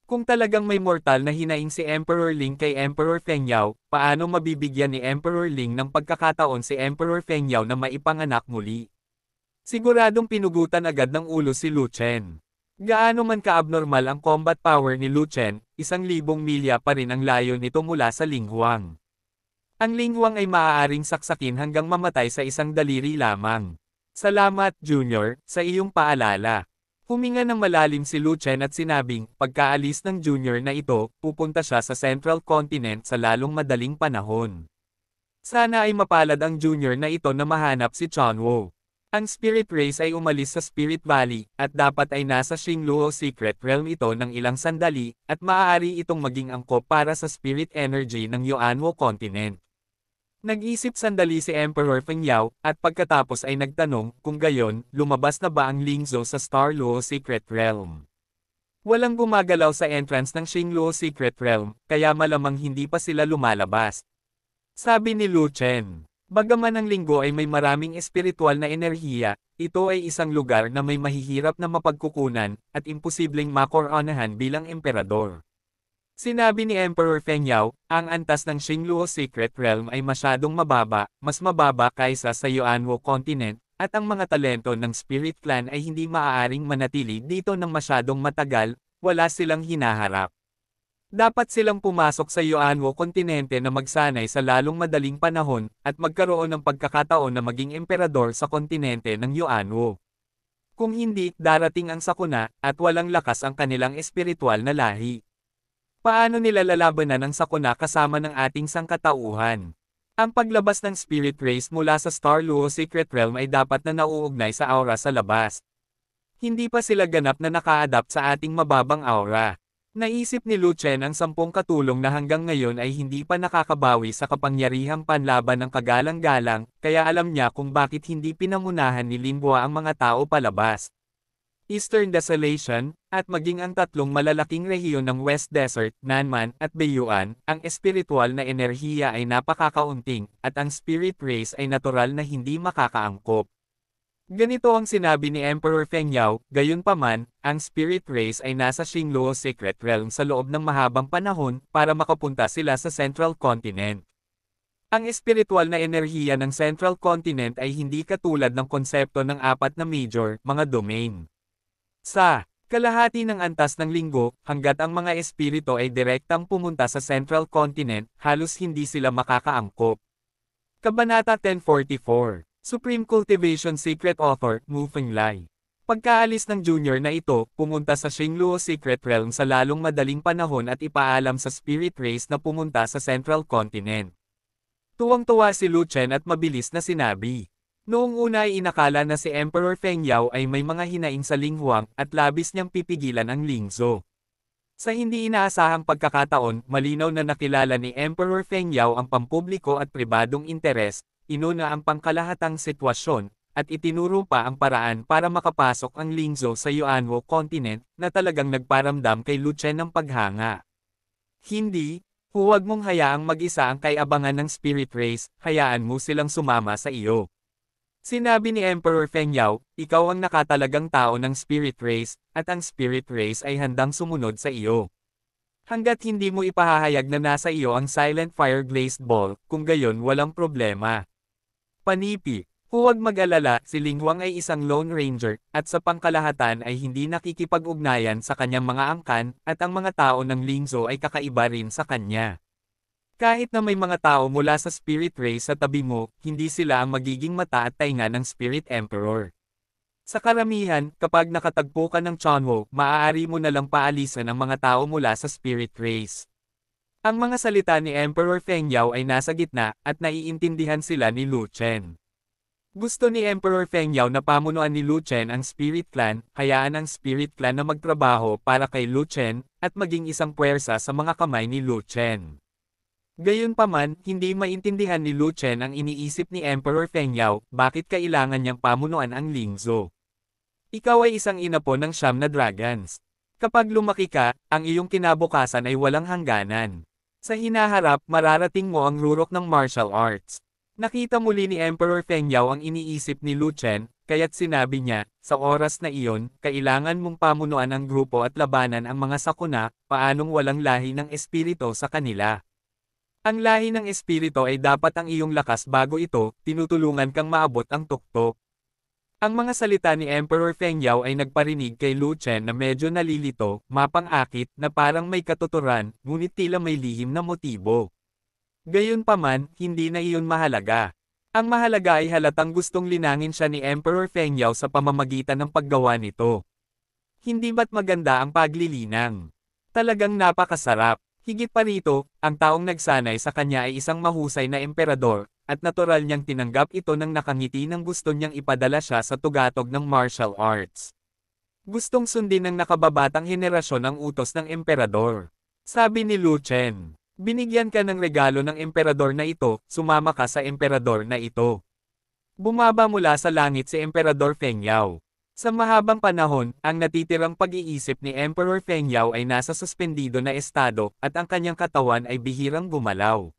Kung talagang may mortal na hinaing si Emperor Ling kay Emperor Fengyao, paano mabibigyan ni Emperor Ling ng pagkakataon si Emperor Fengyao na maipanganak muli? Siguradong pinugutan agad ng ulo si Lu Chen. Gaano man ka-abnormal ang combat power ni Lu Chen, 1,000 milya pa rin ang layo nito mula sa Ling Huang. Ang Ling Huang ay maaaring saksakin hanggang mamatay sa isang daliri lamang. Salamat, Junior, sa iyong paalala. Huminga ng malalim si Lu Chen at sinabing, pagkaalis ng Junior na ito, pupunta siya sa Central Continent sa lalong madaling panahon. Sana ay mapalad ang Junior na ito na mahanap si Chonwo. Ang Spirit Race ay umalis sa Spirit Valley, at dapat ay nasa Xingluo Secret Realm ito ng ilang sandali, at maaari itong maging angkop para sa Spirit Energy ng Yuanwo Continent. Nag-isip sandali si Emperor Fengyao, at pagkatapos ay nagtanong, kung gayon, lumabas na ba ang Lingzhou sa Starluo Secret Realm? Walang gumagalaw sa entrance ng Xingluo Secret Realm, kaya malamang hindi pa sila lumalabas. Sabi ni Lu Chen, bagaman ang linggo ay may maraming espiritual na enerhiya, ito ay isang lugar na may mahihirap na mapagkukunan, at imposibleng makoronahan bilang emperador. Sinabi ni Emperor Fengyao, ang antas ng Xingluo Secret Realm ay masyadong mababa, mas mababa kaysa sa Yuanwo Continent, at ang mga talento ng Spirit Clan ay hindi maaaring manatili dito ng masyadong matagal, wala silang hinaharap. Dapat silang pumasok sa Yuanwo Kontinente na magsanay sa lalong madaling panahon, at magkaroon ng pagkakataon na maging emperador sa kontinente ng Yuanwo. Kung hindi, darating ang sakuna, at walang lakas ang kanilang espiritual na lahi. Paano nila lalabanan ang sakuna kasama ng ating sangkatauhan? Ang paglabas ng Spirit Race mula sa Starluo Secret Realm ay dapat na nauugnay sa aura sa labas. Hindi pa sila ganap na naka-adapt sa ating mababang aura. Naisip ni Lu Chen ang 10 katulong na hanggang ngayon ay hindi pa nakakabawi sa kapangyarihang panlaban ng kagalang-galang, kaya alam niya kung bakit hindi pinangunahan ni Linhua ang mga tao palabas. Eastern Desolation, at maging ang tatlong malalaking rehiyon ng West Desert, Nanman, at Beiyuan, ang espiritual na enerhiya ay napakakaunting, at ang Spirit Race ay natural na hindi makakaangkop. Ganito ang sinabi ni Emperor Fengyao, gayunpaman, ang Spirit Race ay nasa Xingluo Secret Realm sa loob ng mahabang panahon para makapunta sila sa Central Continent. Ang espiritual na enerhiya ng Central Continent ay hindi katulad ng konsepto ng 4 na major, mga domain. Sa kalahati ng antas ng linggo, hanggat ang mga espiritu ay direktang pumunta sa Central Continent, halos hindi sila makakaangkop. Kabanata 1044, Supreme Cultivation Secret Author, Mu Fenglai. Pagkaalis ng junior na ito, pumunta sa Xingluo Secret Realm sa lalong madaling panahon at ipaalam sa Spirit Race na pumunta sa Central Continent. Tuwang-tuwa si Lu Chen at mabilis na sinabi. Noong una ay inakala na si Emperor Fengyao ay may mga hinaing sa Ling Huang at labis niyang pipigilan ang Lingzhou. Sa hindi inaasahang pagkakataon, malinaw na nakilala ni Emperor Fengyao ang pampubliko at pribadong interes, inuna ang pangkalahatang sitwasyon, at itinuro pa ang paraan para makapasok ang Lingzhou sa Yuanwo Continent na talagang nagparamdam kay Lu Chen ng paghanga. Hindi, huwag mong hayaang mag-isa ang kay-abangan ng Spirit Race, hayaan mo silang sumama sa iyo. Sinabi ni Emperor Fengyao, ikaw ang nakatalagang tao ng Spirit Race, at ang Spirit Race ay handang sumunod sa iyo. Hanggat hindi mo ipahahayag na nasa iyo ang Silent Fire Glazed Ball, kung gayon walang problema. Panipi, huwag mag-alala, si Ling Huang ay isang Lone Ranger, at sa pangkalahatan ay hindi nakikipag-ugnayan sa kanyang mga angkan, at ang mga tao ng Lingzhou ay kakaiba rin sa kanya. Kahit na may mga tao mula sa Spirit Race sa tabi mo, hindi sila ang magiging mata at tainga ng Spirit Emperor. Sa karamihan, kapag nakatagpo ka ng Chonwo, maaari mo na lang paalisan ang mga tao mula sa Spirit Race. Ang mga salita ni Emperor Fengyao ay nasa gitna, at naiintindihan sila ni Lu Chen. Gusto ni Emperor Feng Yao na pamunuan ni Lu Chen ang Spirit Clan, hayaan ang Spirit Clan na magtrabaho para kay Lu Chen, at maging isang puwersa sa mga kamay ni Lu Chen. Gayunpaman, hindi maintindihan ni Lu Chen ang iniisip ni Emperor Feng Yao, bakit kailangan niyang pamunuan ang Lingzhou. Ikaw ay isang ina po ng 9 na dragons. Kapag lumaki ka, ang iyong kinabukasan ay walang hangganan. Sa hinaharap, mararating mo ang rurok ng martial arts. Nakita muli ni Emperor Feng Yao ang iniisip ni Lu Chen, kaya't sinabi niya, sa oras na iyon, kailangan mong pamunuan ang grupo at labanan ang mga sakuna, paanong walang lahi ng espiritu sa kanila. Ang lahi ng espiritu ay dapat ang iyong lakas bago ito, tinutulungan kang maabot ang tuktok. Ang mga salita ni Emperor Feng Yao ay nagparinig kay Lu Chen na medyo nalilito, mapang-akit, na parang may katuturan, ngunit tila may lihim na motibo. Gayunpaman, hindi na iyon mahalaga. Ang mahalaga ay halatang gustong linangin siya ni Emperor Feng Yao sa pamamagitan ng paggawa nito. Hindi ba't maganda ang paglilinang? Talagang napakasarap. Higit pa rito, ang taong nagsanay sa kanya ay isang mahusay na emperador, at natural niyang tinanggap ito ng nakangiti ng gusto niyang ipadala siya sa tugatog ng martial arts. Gustong sundin ng nakababatang henerasyon ang utos ng emperador. Sabi ni Lu Chen, binigyan ka ng regalo ng emperador na ito, sumama ka sa emperador na ito. Bumaba mula sa langit si Emperador Feng Yao. Sa mahabang panahon, ang natitirang pag-iisip ni Emperor Feng Yao ay nasa suspendido na estado, at ang kanyang katawan ay bihirang gumalaw.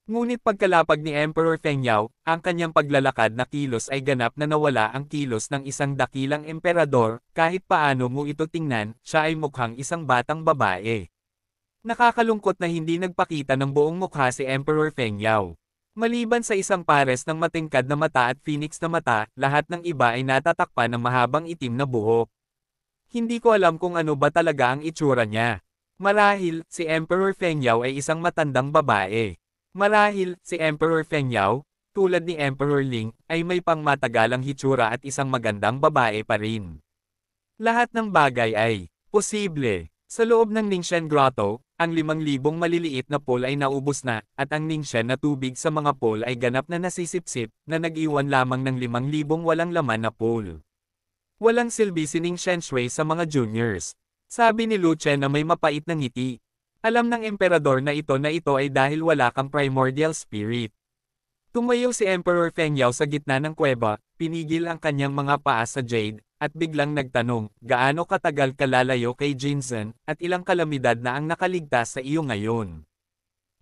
Ngunit pagkalapag ni Emperor Feng Yao, ang kanyang paglalakad na kilos ay ganap na nawala ang kilos ng isang dakilang emperador, kahit paano mo ito tingnan, siya ay mukhang isang batang babae. Nakakalungkot na hindi nagpakita ng buong mukha si Emperor Feng Yao. Maliban sa isang pares ng matingkad na mata at phoenix na mata, lahat ng iba ay natatakpan ng mahabang itim na buhok. Hindi ko alam kung ano ba talaga ang itsura niya. Marahil, si Emperor Feng Yao ay isang matandang babae. Marahil, si Emperor Feng Yao, tulad ni Emperor Ling, ay may pangmatagalang hitsura at isang magandang babae pa rin. Lahat ng bagay ay posible. Sa loob ng Ningxian Grotto, ang 5,000 maliliit na pool ay naubos na, at ang Ningxian na tubig sa mga pool ay ganap na nasisipsip, na nag-iwan lamang ng 5,000 walang laman na pool. Walang silbi si Ningxian Shui sa mga juniors. Sabi ni Lu Chen na may mapait na ngiti. Alam ng emperador na ito ay dahil wala kang primordial spirit. Tumayo si Emperor Feng Yao sa gitna ng kuweba, pinigil ang kanyang mga paa sa jade, at biglang nagtanong, gaano katagal ka lalayo kay Jinzen, at ilang kalamidad na ang nakaligtas sa iyo ngayon?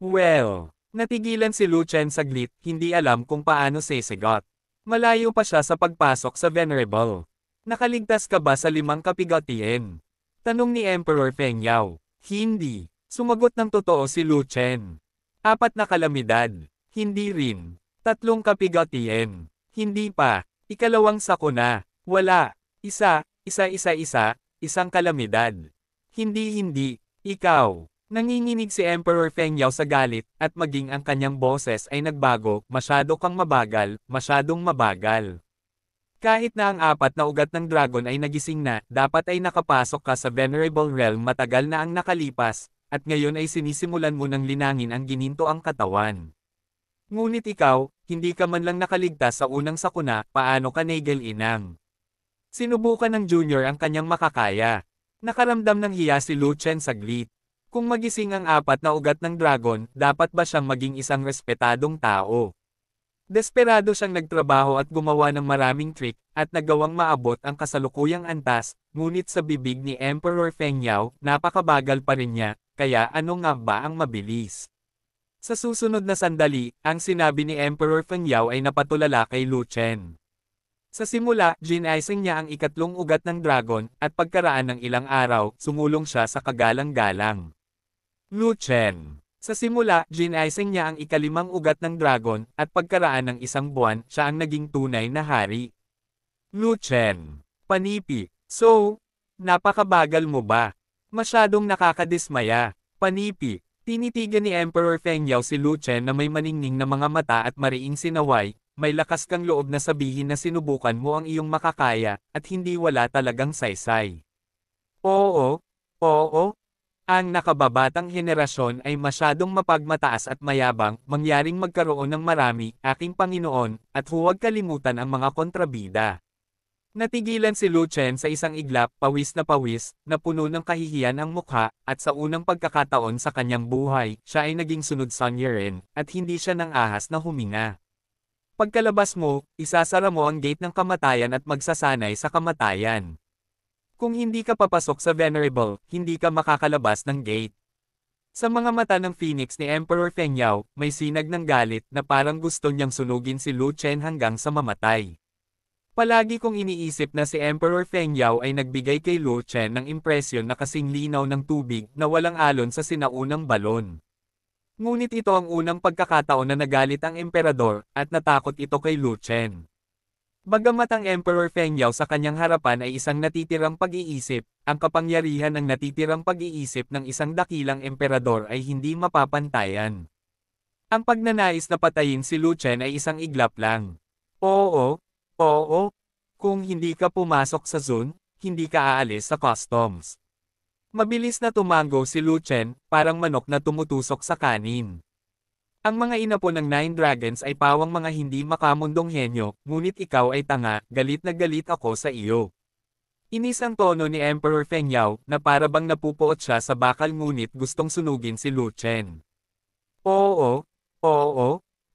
Well, natigilan si Lu Chen saglit, hindi alam kung paano sesegot. Malayo pa siya sa pagpasok sa Venerable. Nakaligtas ka ba sa 5 kapigatian? Tanong ni Emperor Feng Yao. Hindi. Sumagot ng totoo si Lu Chen. 4 na kalamidad. Hindi rin. 3 kapigatian. Hindi pa. 2 sakuna. Wala. Isa, isang kalamidad. Hindi, ikaw. Nanginginig si Emperor Feng Yao sa galit, at maging ang kanyang boses ay nagbago, masyado kang mabagal, masyadong mabagal. Kahit na ang 4 na ugat ng dragon ay nagising na, dapat ay nakapasok ka sa Venerable Realm matagal na ang nakalipas, at ngayon ay sinisimulan mo ng linangin ang ginintoang katawan. Ngunit ikaw, hindi ka man lang nakaligtas sa unang sakuna, paano ka nagel-inang? Sinubukan ng junior ang kanyang makakaya. Nakaramdam ng hiya si Lu Chen saglit. Kung magising ang 4 na ugat ng dragon, dapat ba siyang maging isang respetadong tao? Desperado siyang nagtrabaho at gumawa ng maraming trick, at nagawang maabot ang kasalukuyang antas, ngunit sa bibig ni Emperor Feng Yao, napakabagal pa rin niya, kaya ano nga ba ang mabilis? Sa susunod na sandali, ang sinabi ni Emperor Feng Yao ay napatulala kay Lu Chen. Sa simula, ginaising niya ang 3 ugat ng dragon, at pagkaraan ng ilang araw, sumulong siya sa kagalang-galang. Lu Chen. Sa simula, ginaising niya ang 5 ugat ng dragon, at pagkaraan ng 1 buwan, siya ang naging tunay na hari. Lu Chen. Panipi. So, napakabagal mo ba? Masyadong nakakadismaya. Panipi. Tinitigan ni Emperor Feng Yao si Lu Chen na may maningning na mga mata at mariing sinaway. May lakas kang loob na sabihin na sinubukan mo ang iyong makakaya, at hindi wala talagang saysay. Oo. Ang nakababatang henerasyon ay masyadong mapagmataas at mayabang, mangyaring magkaroon ng marami, aking Panginoon, at huwag kalimutan ang mga kontrabida. Natigilan si Lu Chen sa isang iglap, pawis, na puno ng kahihiyan ang mukha, at sa unang pagkakataon sa kanyang buhay, siya ay naging sunod Sun Yeren, at hindi siya nang ahas na huminga. Pagkalabas mo, isasara mo ang gate ng kamatayan at magsasanay sa kamatayan. Kung hindi ka papasok sa Venerable, hindi ka makakalabas ng gate. Sa mga mata ng Phoenix ni Emperor Feng Yao, may sinag ng galit na parang gusto niyang sunugin si Lu Chen hanggang sa mamatay. Palagi kong iniisip na si Emperor Feng Yao ay nagbigay kay Lu Chen ng impresyon na kasing linaw ng tubig na walang alon sa sinaunang balon. Ngunit ito ang unang pagkakataon na nagalit ang emperador, at natakot ito kay Lu Chen. Bagamat ang Emperor Feng Yao sa kanyang harapan ay isang natitirang pag-iisip, ang kapangyarihan ng natitirang pag-iisip ng isang dakilang emperador ay hindi mapapantayan. Ang pagnanais na patayin si Lu Chen ay isang iglap lang. Oo, oo, kung hindi ka pumasok sa zone, hindi ka aalis sa customs. Mabilis na tumango si Lu Chen, parang manok na tumutusok sa kanin. Ang mga inapo ng Nine Dragons ay pawang mga hindi makamundong henyo, ngunit ikaw ay tanga, galit na galit ako sa iyo. Inis ang tono ni Emperor Feng Yao, na para bang napupuot siya sa bakal ngunit gustong sunugin si Lu Chen. Oo, oo,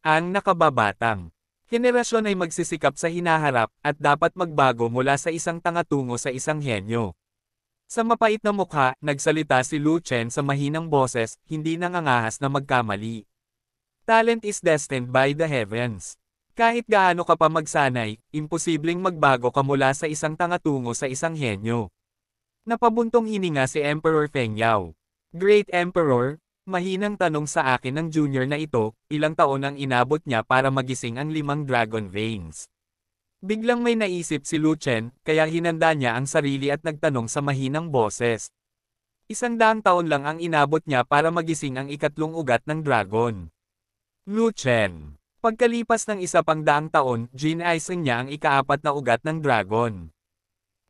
ang nakababatang henerasyon ay magsisikap sa hinaharap, at dapat magbago mula sa isang tanga tungo sa isang henyo. Sa mapait na mukha, nagsalita si Lu Chen sa mahinang boses, hindi nangangahas na magkamali. Talent is destined by the heavens. Kahit gaano ka pa magsanay, imposibleng magbago ka mula sa isang tanga tungo sa isang henyo. Napabuntong hininga si Emperor Feng Yao. Great Emperor, mahinang tanong sa akin ng junior na ito, ilang taon ang inabot niya para magising ang 5 dragon veins. Biglang may naisip si Lu Chen, kaya hinanda niya ang sarili at nagtanong sa mahinang boses. 100 taon lang ang inabot niya para magising ang ikatlong ugat ng dragon. Lu Chen. Pagkalipas ng 100 taon, ginising niya ang ika-4 na ugat ng dragon.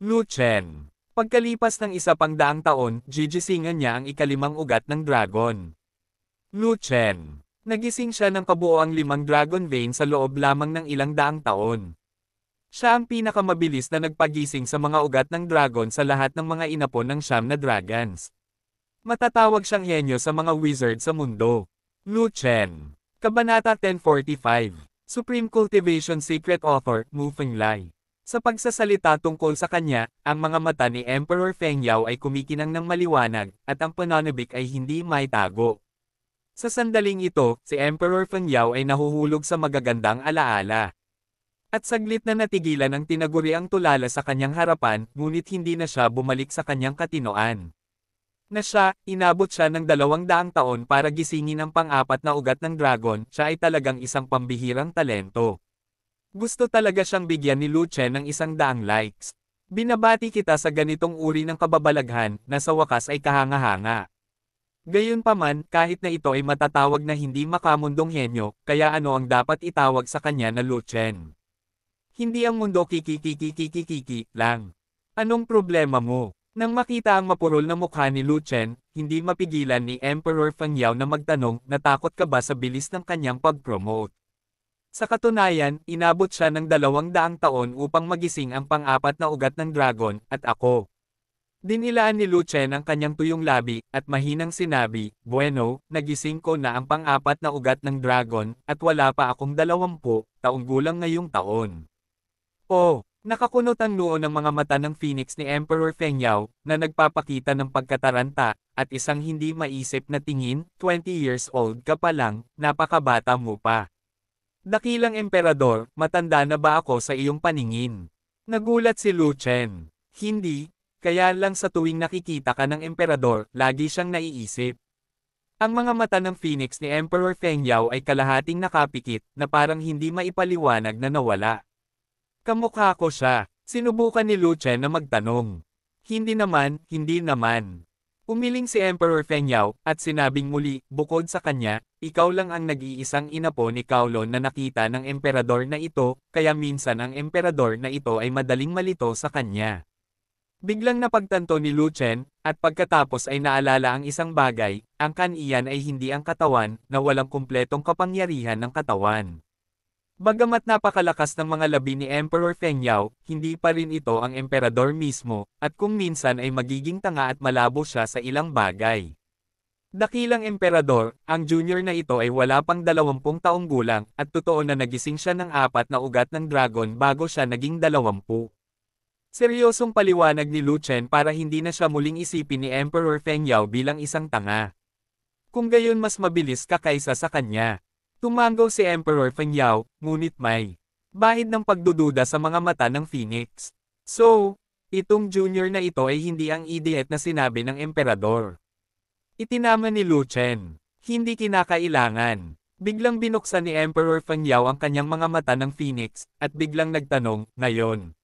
Lu Chen. Pagkalipas ng 100 taon, gigisingan niya ang ika-5 ugat ng dragon. Lu Chen. Nagising siya ng kabuoang 5 dragon vein sa loob lamang ng ilang daang taon. Siya ang pinakamabilis na nagpagising sa mga ugat ng dragon sa lahat ng mga inapon ng 9 na dragons. Matatawag siyang henyo sa mga wizard sa mundo. Lu Chen. Kabanata 1045. Supreme Cultivation Secret Author, Mu Fenglai. Sa pagsasalita tungkol sa kanya, ang mga mata ni Emperor Feng Yao ay kumikinang ng maliwanag, at ang pananabik ay hindi maitago. Sa sandaling ito, si Emperor Feng Yao ay nahuhulog sa magagandang alaala. At saglit na natigilan ang tinaguriang tulala sa kanyang harapan, ngunit hindi na siya bumalik sa kanyang katinoan. Inabot siya ng 200 taon para gisingin ang pang-4 na ugat ng dragon, siya ay talagang isang pambihirang talento. Gusto talaga siyang bigyan ni Lu Chen ng 100 likes. Binabati kita sa ganitong uri ng kababalaghan, na sa wakas ay kahanga-hanga. Gayunpaman, kahit na ito ay matatawag na hindi makamundong henyo, kaya ano ang dapat itawag sa kanya na Lu Chen? Hindi ang mundo kiki lang. Anong problema mo? Nang makita ang mapurol na mukha ni Lu Chen, hindi mapigilan ni Emperor Feng Yao na magtanong, natakot ka ba sa bilis ng kanyang pag-promote? Sa katunayan, inabot siya ng 200 taon upang magising ang pang-4 na ugat ng dragon, at ako. Dinilaan ni Lu Chen ang kanyang tuyong labi, at mahinang sinabi, bueno, nagising ko na ang pang-4 na ugat ng dragon, at wala pa akong 20 taong gulang ngayong taon. Oh! Nakakunot ang noo ng mga mata ng Phoenix ni Emperor Feng Yao, na nagpapakita ng pagkataranta, at isang hindi maisip na tingin, 20 years old ka pa lang, napakabata mo pa. Dakilang emperador, matanda na ba ako sa iyong paningin? Nagulat si Lu Chen. Hindi, kaya lang sa tuwing nakikita ka ng emperador, lagi siyang naiisip. Ang mga mata ng Phoenix ni Emperor Feng Yao ay kalahating nakapikit, na parang hindi maipaliwanag na nawala. Kamukha ko siya. Sinubukan ni Lu Chen na magtanong. Hindi naman, hindi naman. Umiling si Emperor Feng Yao, at sinabing muli, bukod sa kanya, ikaw lang ang nag-iisang inapo ni Kowloon na nakita ng emperador na ito, kaya minsan ang emperador na ito ay madaling malito sa kanya. Biglang napagtanto ni Lu Chen, at pagkatapos ay naalala ang isang bagay, ang kan-iyan ay hindi ang katawan, na walang kumpletong kapangyarihan ng katawan. Bagamat napakalakas ng mga labi ni Emperor Feng Yao, hindi pa rin ito ang emperador mismo, at kung minsan ay magiging tanga at malabo siya sa ilang bagay. Dakilang emperador, ang junior na ito ay wala pang 20 taong gulang, at totoo na nagising siya ng 4 na ugat ng dragon bago siya naging 20. Seryosong paliwanag ni Lu Chen para hindi na siya muling isipin ni Emperor Feng Yao bilang isang tanga. Kung gayon mas mabilis ka kaysa sa kanya. Tumanggaw si Emperor Feng Yao, ngunit may bahid ng pagdududa sa mga mata ng Phoenix. So, itong junior na ito ay hindi ang idiot na sinabi ng emperador. Itinama ni Lu Chen. Hindi kinakailangan. Biglang binuksan ni Emperor Feng Yao ang kanyang mga mata ng Phoenix, at biglang nagtanong, ngayon.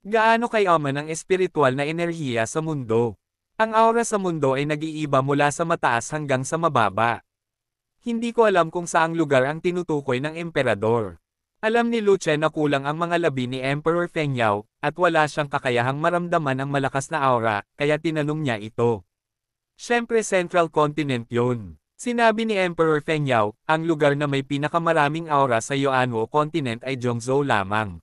Gaano kayaman ang espiritual na enerhiya sa mundo? Ang aura sa mundo ay nag-iiba mula sa mataas hanggang sa mababa. Hindi ko alam kung saang lugar ang tinutukoy ng emperador. Alam ni Lu Chen na kulang ang mga labi ni Emperor Feng Yao, at wala siyang kakayahang maramdaman ang malakas na aura, kaya tinanong niya ito. Siyempre Central Continent yun. Sinabi ni Emperor Feng Yao, ang lugar na may pinakamaraming aura sa Yuanwo Continent ay Zhongzhou lamang.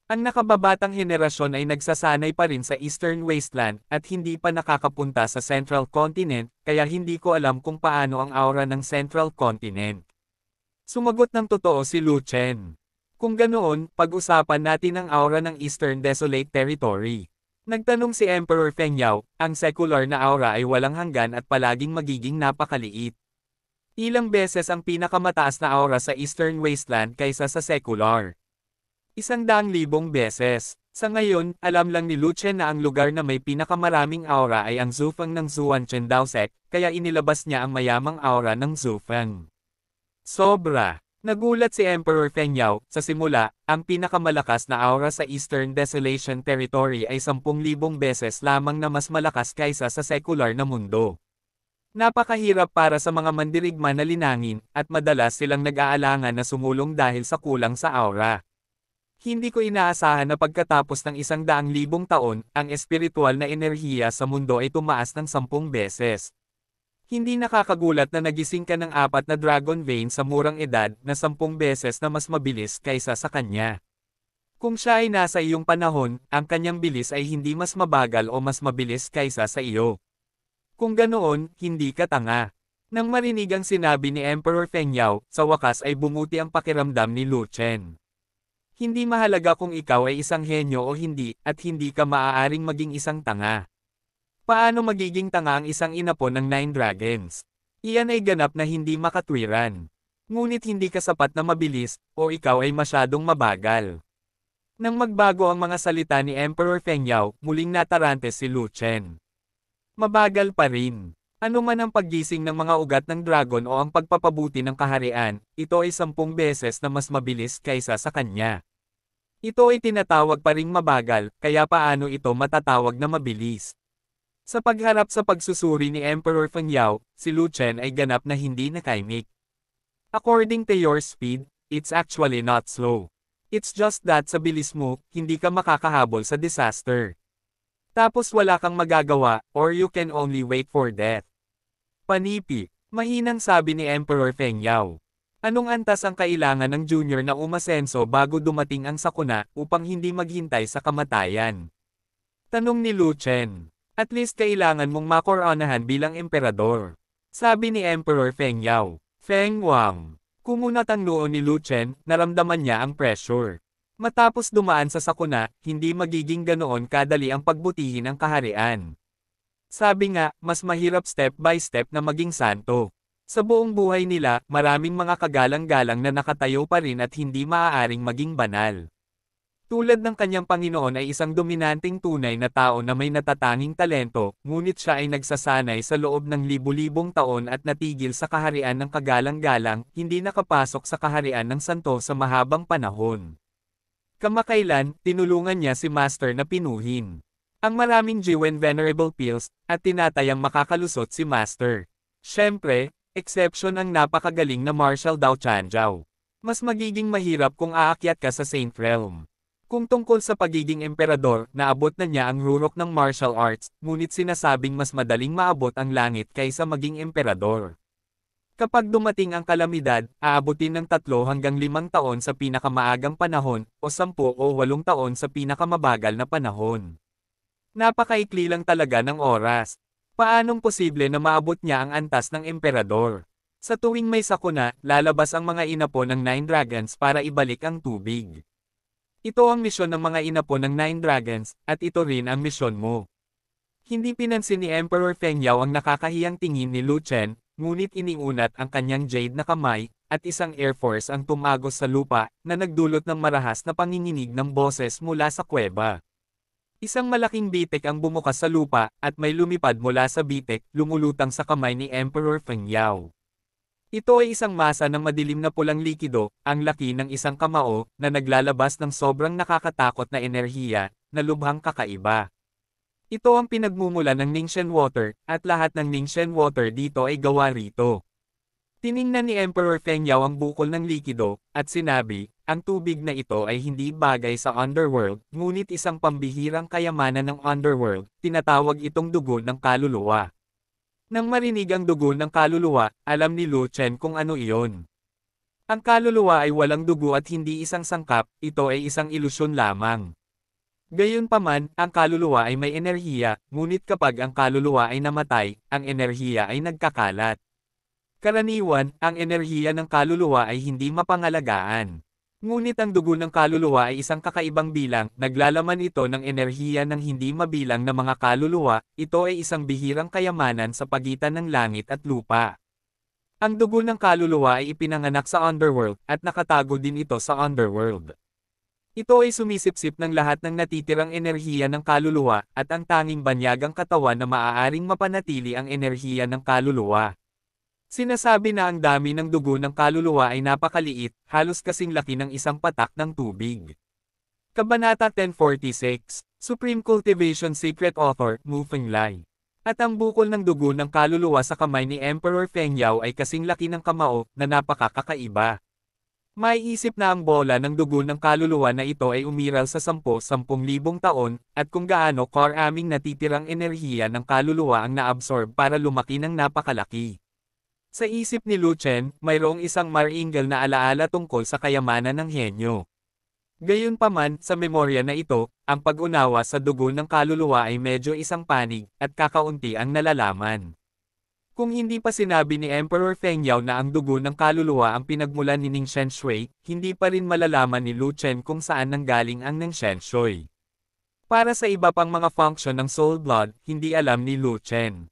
Ang nakababatang henerasyon ay nagsasanay pa rin sa Eastern Wasteland, at hindi pa nakakapunta sa Central Continent, kaya hindi ko alam kung paano ang aura ng Central Continent. Sumagot ng totoo si Lu Chen. Kung ganoon, pag-usapan natin ang aura ng Eastern Desolate Territory. Nagtanong si Emperor Feng Yao, ang secular na aura ay walang hanggan at palaging magiging napakaliit. Ilang beses ang pinakamataas na aura sa Eastern Wasteland kaysa sa secular. 100,000 beses. Sa ngayon, alam lang ni Lu Chen na ang lugar na may pinakamaraming aura ay ang Zufeng ng Zuanchen Dao Sect, kaya inilabas niya ang mayamang aura ng Zufeng. Sobra. Nagulat si Emperor Feng Yao, sa simula, ang pinakamalakas na aura sa Eastern Desolation Territory ay 10,000 beses lamang na mas malakas kaysa sa secular na mundo. Napakahirap para sa mga mandirigma na linangin, at madalas silang nag-aalangan na sumulong dahil sa kulang sa aura. Hindi ko inaasahan na pagkatapos ng 100,000 taon, ang espiritual na enerhiya sa mundo ay tumaas ng 10 beses. Hindi nakakagulat na nagising ka ng 4 na dragon vein sa murang edad na 10 beses na mas mabilis kaysa sa kanya. Kung siya ay nasa iyong panahon, ang kanyang bilis ay hindi mas mabagal o mas mabilis kaysa sa iyo. Kung ganoon, hindi ka tanga. Nang marinig ang sinabi ni Emperor Feng Yao, sa wakas ay bumuti ang pakiramdam ni Lu Chen. Hindi mahalaga kung ikaw ay isang henyo o hindi, at hindi ka maaaring maging isang tanga. Paano magiging tanga ang isang inapon ng 9 dragons? Iyan ay ganap na hindi makatwiran. Ngunit hindi ka sapat na mabilis, o ikaw ay masyadong mabagal. Nang magbago ang mga salita ni Emperor Feng Yao, muling natarante si Lu Chen. Mabagal pa rin. Ano man ang paggising ng mga ugat ng dragon o ang pagpapabuti ng kaharian, ito ay 10 beses na mas mabilis kaysa sa kanya. Ito ay tinatawag pa ring mabagal, kaya paano ito matatawag na mabilis? Sa pagharap sa pagsusuri ni Emperor Feng Yao, si Lu Chen ay ganap na hindi nakaimik. According to your speed, it's actually not slow. It's just that sa bilis mo, hindi ka makakahabol sa disaster. Tapos wala kang magagawa, or you can only wait for death. Panipi, mahinang sabi ni Emperor Feng Yao. Anong antas ang kailangan ng junior na umasenso bago dumating ang sakuna upang hindi maghintay sa kamatayan? Tanong ni Lu Chen. At least kailangan mong makoronahan bilang emperador. Sabi ni Emperor Feng Yao. Feng Wang. Kumunat ang noo ni Lu Chen, naramdaman niya ang pressure. Matapos dumaan sa sakuna, hindi magiging ganoon kadali ang pagbutihin ang kaharian. Sabi nga, mas mahirap step by step na maging santo. Sa buong buhay nila, maraming mga kagalang-galang na nakatayo pa rin at hindi maaaring maging banal. Tulad ng kanyang Panginoon ay isang dominanteng tunay na tao na may natatanging talento, ngunit siya ay nagsasanay sa loob ng libu-libong taon at natigil sa kaharian ng kagalang-galang, hindi nakapasok sa kaharian ng santo sa mahabang panahon. Kamakailan, tinulungan niya si Master na pinuhin ang maraming Jiwen Venerable Pills, at tinatayang makakalusot si Master. Siyempre, exception ang napakagaling na Marshal Dao Chanjiao. Mas magiging mahirap kung aakyat ka sa Saint Realm. Kung tungkol sa pagiging emperador, naabot na niya ang rurok ng martial arts, ngunit sinasabing mas madaling maabot ang langit kaysa maging emperador. Kapag dumating ang kalamidad, aabutin ng 3 hanggang 5 taon sa pinakamaagang panahon, o 10 o 8 taon sa pinakamabagal na panahon. Napakaikli lang talaga ng oras. Paanong posible na maabot niya ang antas ng emperador? Sa tuwing may sakuna, lalabas ang mga inapo ng Nine Dragons para ibalik ang tubig. Ito ang misyon ng mga inapo ng Nine Dragons, at ito rin ang misyon mo. Hindi pinansin ni Emperor Feng Yao ang nakakahiyang tingin ni Lu Chen, ngunit iniunat ang kanyang jade na kamay, at isang air force ang tumagos sa lupa, na nagdulot ng marahas na panginginig ng boses mula sa kuweba. Isang malaking bitek ang bumukas sa lupa, at may lumipad mula sa bitek, lumulutang sa kamay ni Emperor Feng Yao. Ito ay isang masa ng madilim na pulang likido, ang laki ng isang kamao, na naglalabas ng sobrang nakakatakot na enerhiya, na lubhang kakaiba. Ito ang pinagmumula ng Ningxian Water, at lahat ng Ningxian Water dito ay gawa rito. Tiningnan ni Emperor Feng Yao ang bukol ng likido, at sinabi, ang tubig na ito ay hindi bagay sa underworld, ngunit isang pambihirang kayamanan ng underworld, tinatawag itong dugo ng kaluluwa. Nang marinig ang dugo ng kaluluwa, alam ni Lu Chen kung ano iyon. Ang kaluluwa ay walang dugo at hindi isang sangkap, ito ay isang ilusyon lamang. Gayunpaman, ang kaluluwa ay may enerhiya, ngunit kapag ang kaluluwa ay namatay, ang enerhiya ay nagkakalat. Karaniwan, ang enerhiya ng kaluluwa ay hindi mapangalagaan. Ngunit ang dugo ng kaluluwa ay isang kakaibang bilang, naglalaman ito ng enerhiya ng hindi mabilang na mga kaluluwa, ito ay isang bihirang kayamanan sa pagitan ng langit at lupa. Ang dugo ng kaluluwa ay ipinanganak sa underworld, at nakatago din ito sa underworld. Ito ay sumisipsip ng lahat ng natitirang enerhiya ng kaluluwa, at ang tanging banyagang katawan na maaaring mapanatili ang enerhiya ng kaluluwa. Sinasabi na ang dami ng dugo ng kaluluwa ay napakaliit, halos kasing laki ng isang patak ng tubig. Kabanata 1046, Supreme Cultivation Secret Author, Mu Fenglai. At ang bukol ng dugo ng kaluluwa sa kamay ni Emperor Feng Yao ay kasing laki ng kamao, na napakakaiba. Maiisip na ang bola ng dugo ng kaluluwa na ito ay umiral sa 10,000 taon, at kung gaano karaming natitirang enerhiya ng kaluluwa ang naabsorb para lumaki ng napakalaki. Sa isip ni Lu Chen, mayroong isang maringal na alaala tungkol sa kayamanan ng henyo. Gayunpaman, sa memorya na ito, ang pag-unawa sa dugo ng kaluluwa ay medyo isang panig, at kakaunti ang nalalaman. Kung hindi pa sinabi ni Emperor Feng Yao na ang dugo ng kaluluwa ang pinagmulan ni Ning Shenshui, hindi pa rin malalaman ni Lu Chen kung saan nanggaling ang Ning Shenshui. Para sa iba pang mga function ng soul blood, hindi alam ni Lu Chen.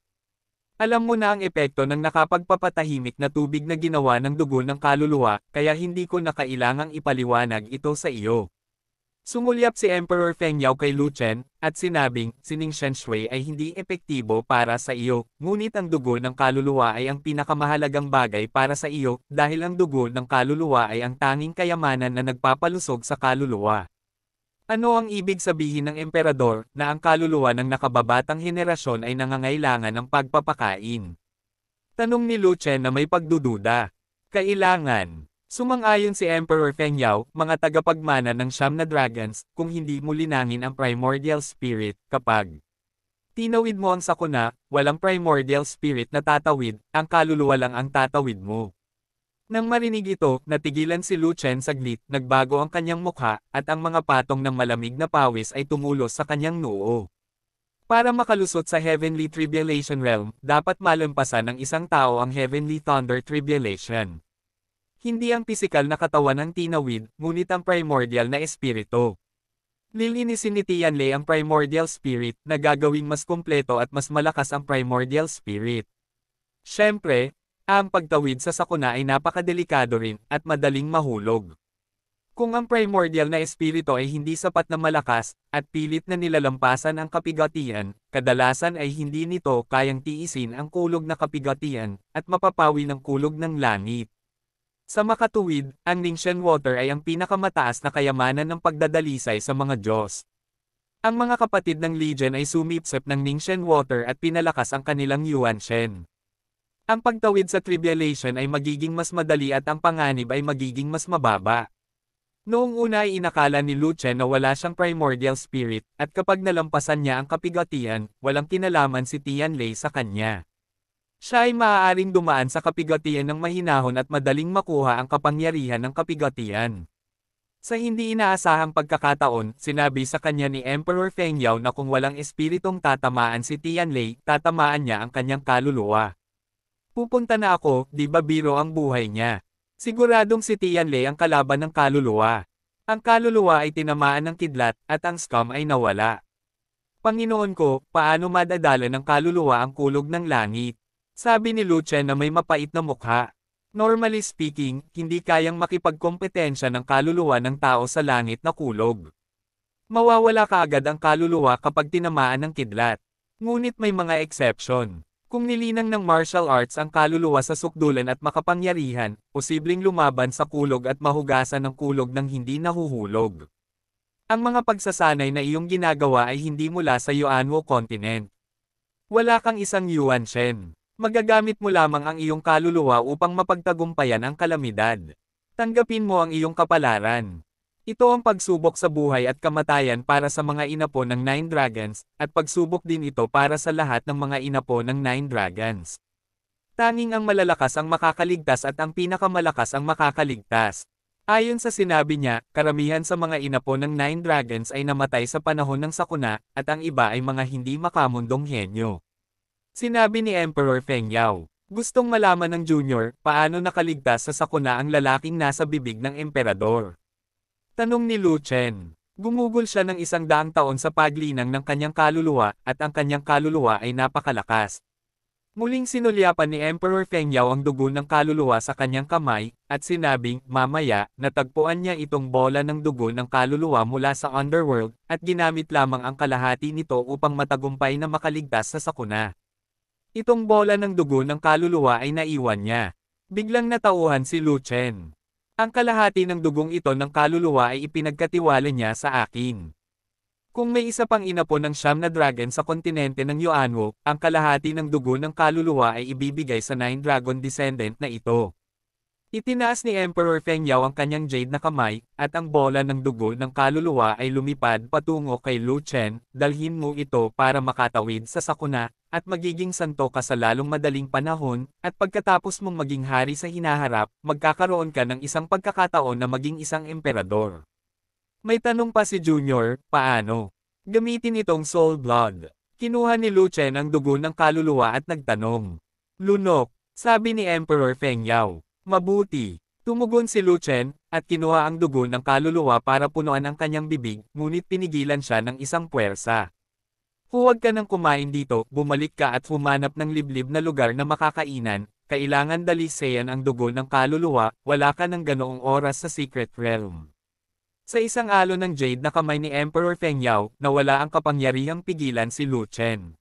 Alam mo na ang epekto ng nakapagpapatahimik na tubig na ginawa ng dugo ng kaluluwa, kaya hindi ko na kailangang ipaliwanag ito sa iyo. Sumulyap si Emperor Feng Yao kay Lu Chen, at sinabing, si Ning Shenshui ay hindi epektibo para sa iyo, ngunit ang dugo ng kaluluwa ay ang pinakamahalagang bagay para sa iyo, dahil ang dugo ng kaluluwa ay ang tanging kayamanan na nagpapalusog sa kaluluwa. Ano ang ibig sabihin ng emperador, na ang kaluluwa ng nakababatang henerasyon ay nangangailangan ng pagpapakain? Tanong ni Lu Chen na may pagdududa. Kailangan. Sumang-ayon si Emperor Feng Yao, mga tagapagmana ng Siyam na Dragons, kung hindi mo linangin ang primordial spirit, kapag tinawid mo ang sakuna, walang primordial spirit na tatawid, ang kaluluwa lang ang tatawid mo. Nang marinig ito, natigilan si Lu Chen saglit, nagbago ang kanyang mukha, at ang mga patong ng malamig na pawis ay tumulos sa kanyang noo. Para makalusot sa Heavenly Tribulation Realm, dapat malampasan ng isang tao ang Heavenly Thunder Tribulation. Hindi ang pisikal na katawan ang tinawid, ngunit ang primordial na espiritu. Lilinisin ni Tianlei ang primordial spirit, na gagawing mas kumpleto at mas malakas ang primordial spirit. Siyempre, ang pagtawid sa sakuna ay napakadelikado rin, at madaling mahulog. Kung ang primordial na espiritu ay hindi sapat na malakas, at pilit na nilalampasan ang kapigatian, kadalasan ay hindi nito kayang tiisin ang kulog na kapigatian, at mapapawi ng kulog ng langit. Sa makatuwid, ang Ningxian Water ay ang pinakamataas na kayamanan ng pagdadalisay sa mga Diyos. Ang mga kapatid ng Legion ay sumipsip ng Ningxian Water at pinalakas ang kanilang Yuan Shen. Ang pagtawid sa tribulation ay magiging mas madali at ang panganib ay magiging mas mababa. Noong una ay inakala ni Lu Chen na wala siyang primordial spirit, at kapag nalampasan niya ang kapigatian, walang kinalaman si Tianlei sa kanya. Siya ay maaaring dumaan sa kapigatian ng mahinahon at madaling makuha ang kapangyarihan ng kapigatian. Sa hindi inaasahang pagkakataon, sinabi sa kanya ni Emperor Feng Yao na kung walang espiritong tatamaan si Tianlei, tatamaan niya ang kanyang kaluluwa. Pupunta na ako, di ba biro ang buhay niya? Siguradong si Tianlei ang kalaban ng kaluluwa. Ang kaluluwa ay tinamaan ng kidlat, at ang scum ay nawala. Panginoon ko, paano madadala ng kaluluwa ang kulog ng langit? Sabi ni Lu Chen na may mapait na mukha. Normally speaking, hindi kayang makipagkompetensya ng kaluluwa ng tao sa langit na kulog. Mawawala kaagad ang kaluluwa kapag tinamaan ng kidlat. Ngunit may mga exception. Kung nilinang ng martial arts ang kaluluwa sa sukdulan at makapangyarihan, posibleng lumaban sa kulog at mahugasan ng kulog ng hindi nahuhulog. Ang mga pagsasanay na iyong ginagawa ay hindi mula sa Yuanwo continent. Wala kang isang Yuan Shen. Magagamit mo lamang ang iyong kaluluwa upang mapagtagumpayan ang kalamidad. Tanggapin mo ang iyong kapalaran. Ito ang pagsubok sa buhay at kamatayan para sa mga inapo ng Nine Dragons, at pagsubok din ito para sa lahat ng mga inapo ng Nine Dragons. Tanging ang malalakas ang makakaligtas at ang pinakamalakas ang makakaligtas. Ayon sa sinabi niya, karamihan sa mga inapo ng Nine Dragons ay namatay sa panahon ng sakuna, at ang iba ay mga hindi makamundong henyo. Sinabi ni Emperor Feng Yao, gustong malaman ng Junior, paano nakaligtas sa sakuna ang lalaking nasa bibig ng emperador. Tanong ni Lu Chen. Gumugol siya ng 100 taon sa paglinang ng kanyang kaluluwa, at ang kanyang kaluluwa ay napakalakas. Muling sinulyapan ni Emperor Feng Yao ang dugo ng kaluluwa sa kanyang kamay, at sinabing, mamaya, natagpuan niya itong bola ng dugo ng kaluluwa mula sa underworld, at ginamit lamang ang kalahati nito upang matagumpay na makaligtas sa sakuna. Itong bola ng dugo ng kaluluwa ay naiwan niya. Biglang natauhan si Lu Chen. Ang kalahati ng dugong ito ng kaluluwa ay ipinagkatiwala niya sa akin. Kung may isa pang inapo ng siyam na dragon sa kontinente ng Yuanwo, ang kalahati ng dugo ng kaluluwa ay ibibigay sa Nine Dragon descendant na ito. Itinaas ni Emperor Feng Yao ang kanyang jade na kamay, at ang bola ng dugo ng kaluluwa ay lumipad patungo kay Lu Chen, dalhin mo ito para makatawid sa sakuna, at magiging santo ka sa lalong madaling panahon, at pagkatapos mong maging hari sa hinaharap, magkakaroon ka ng isang pagkakataon na maging isang emperador. May tanong pa si Junior, paano? Gamitin itong soul blood. Kinuha ni Lu Chen ang dugo ng kaluluwa at nagtanong. Lunok, sabi ni Emperor Feng Yao. Mabuti. Tumugon si Lu Chen, at kinuha ang dugo ng kaluluwa para punuan ang kanyang bibig, ngunit pinigilan siya ng isang puwersa. Huwag ka nang kumain dito, bumalik ka at humanap ng liblib na lugar na makakainan, kailangan dalisayan ang dugo ng kaluluwa, wala ka ng ganoong oras sa secret realm. Sa isang alon ng jade na kamay ni Emperor Feng Yao, nawala ang kapangyarihang pigilan si Lu Chen.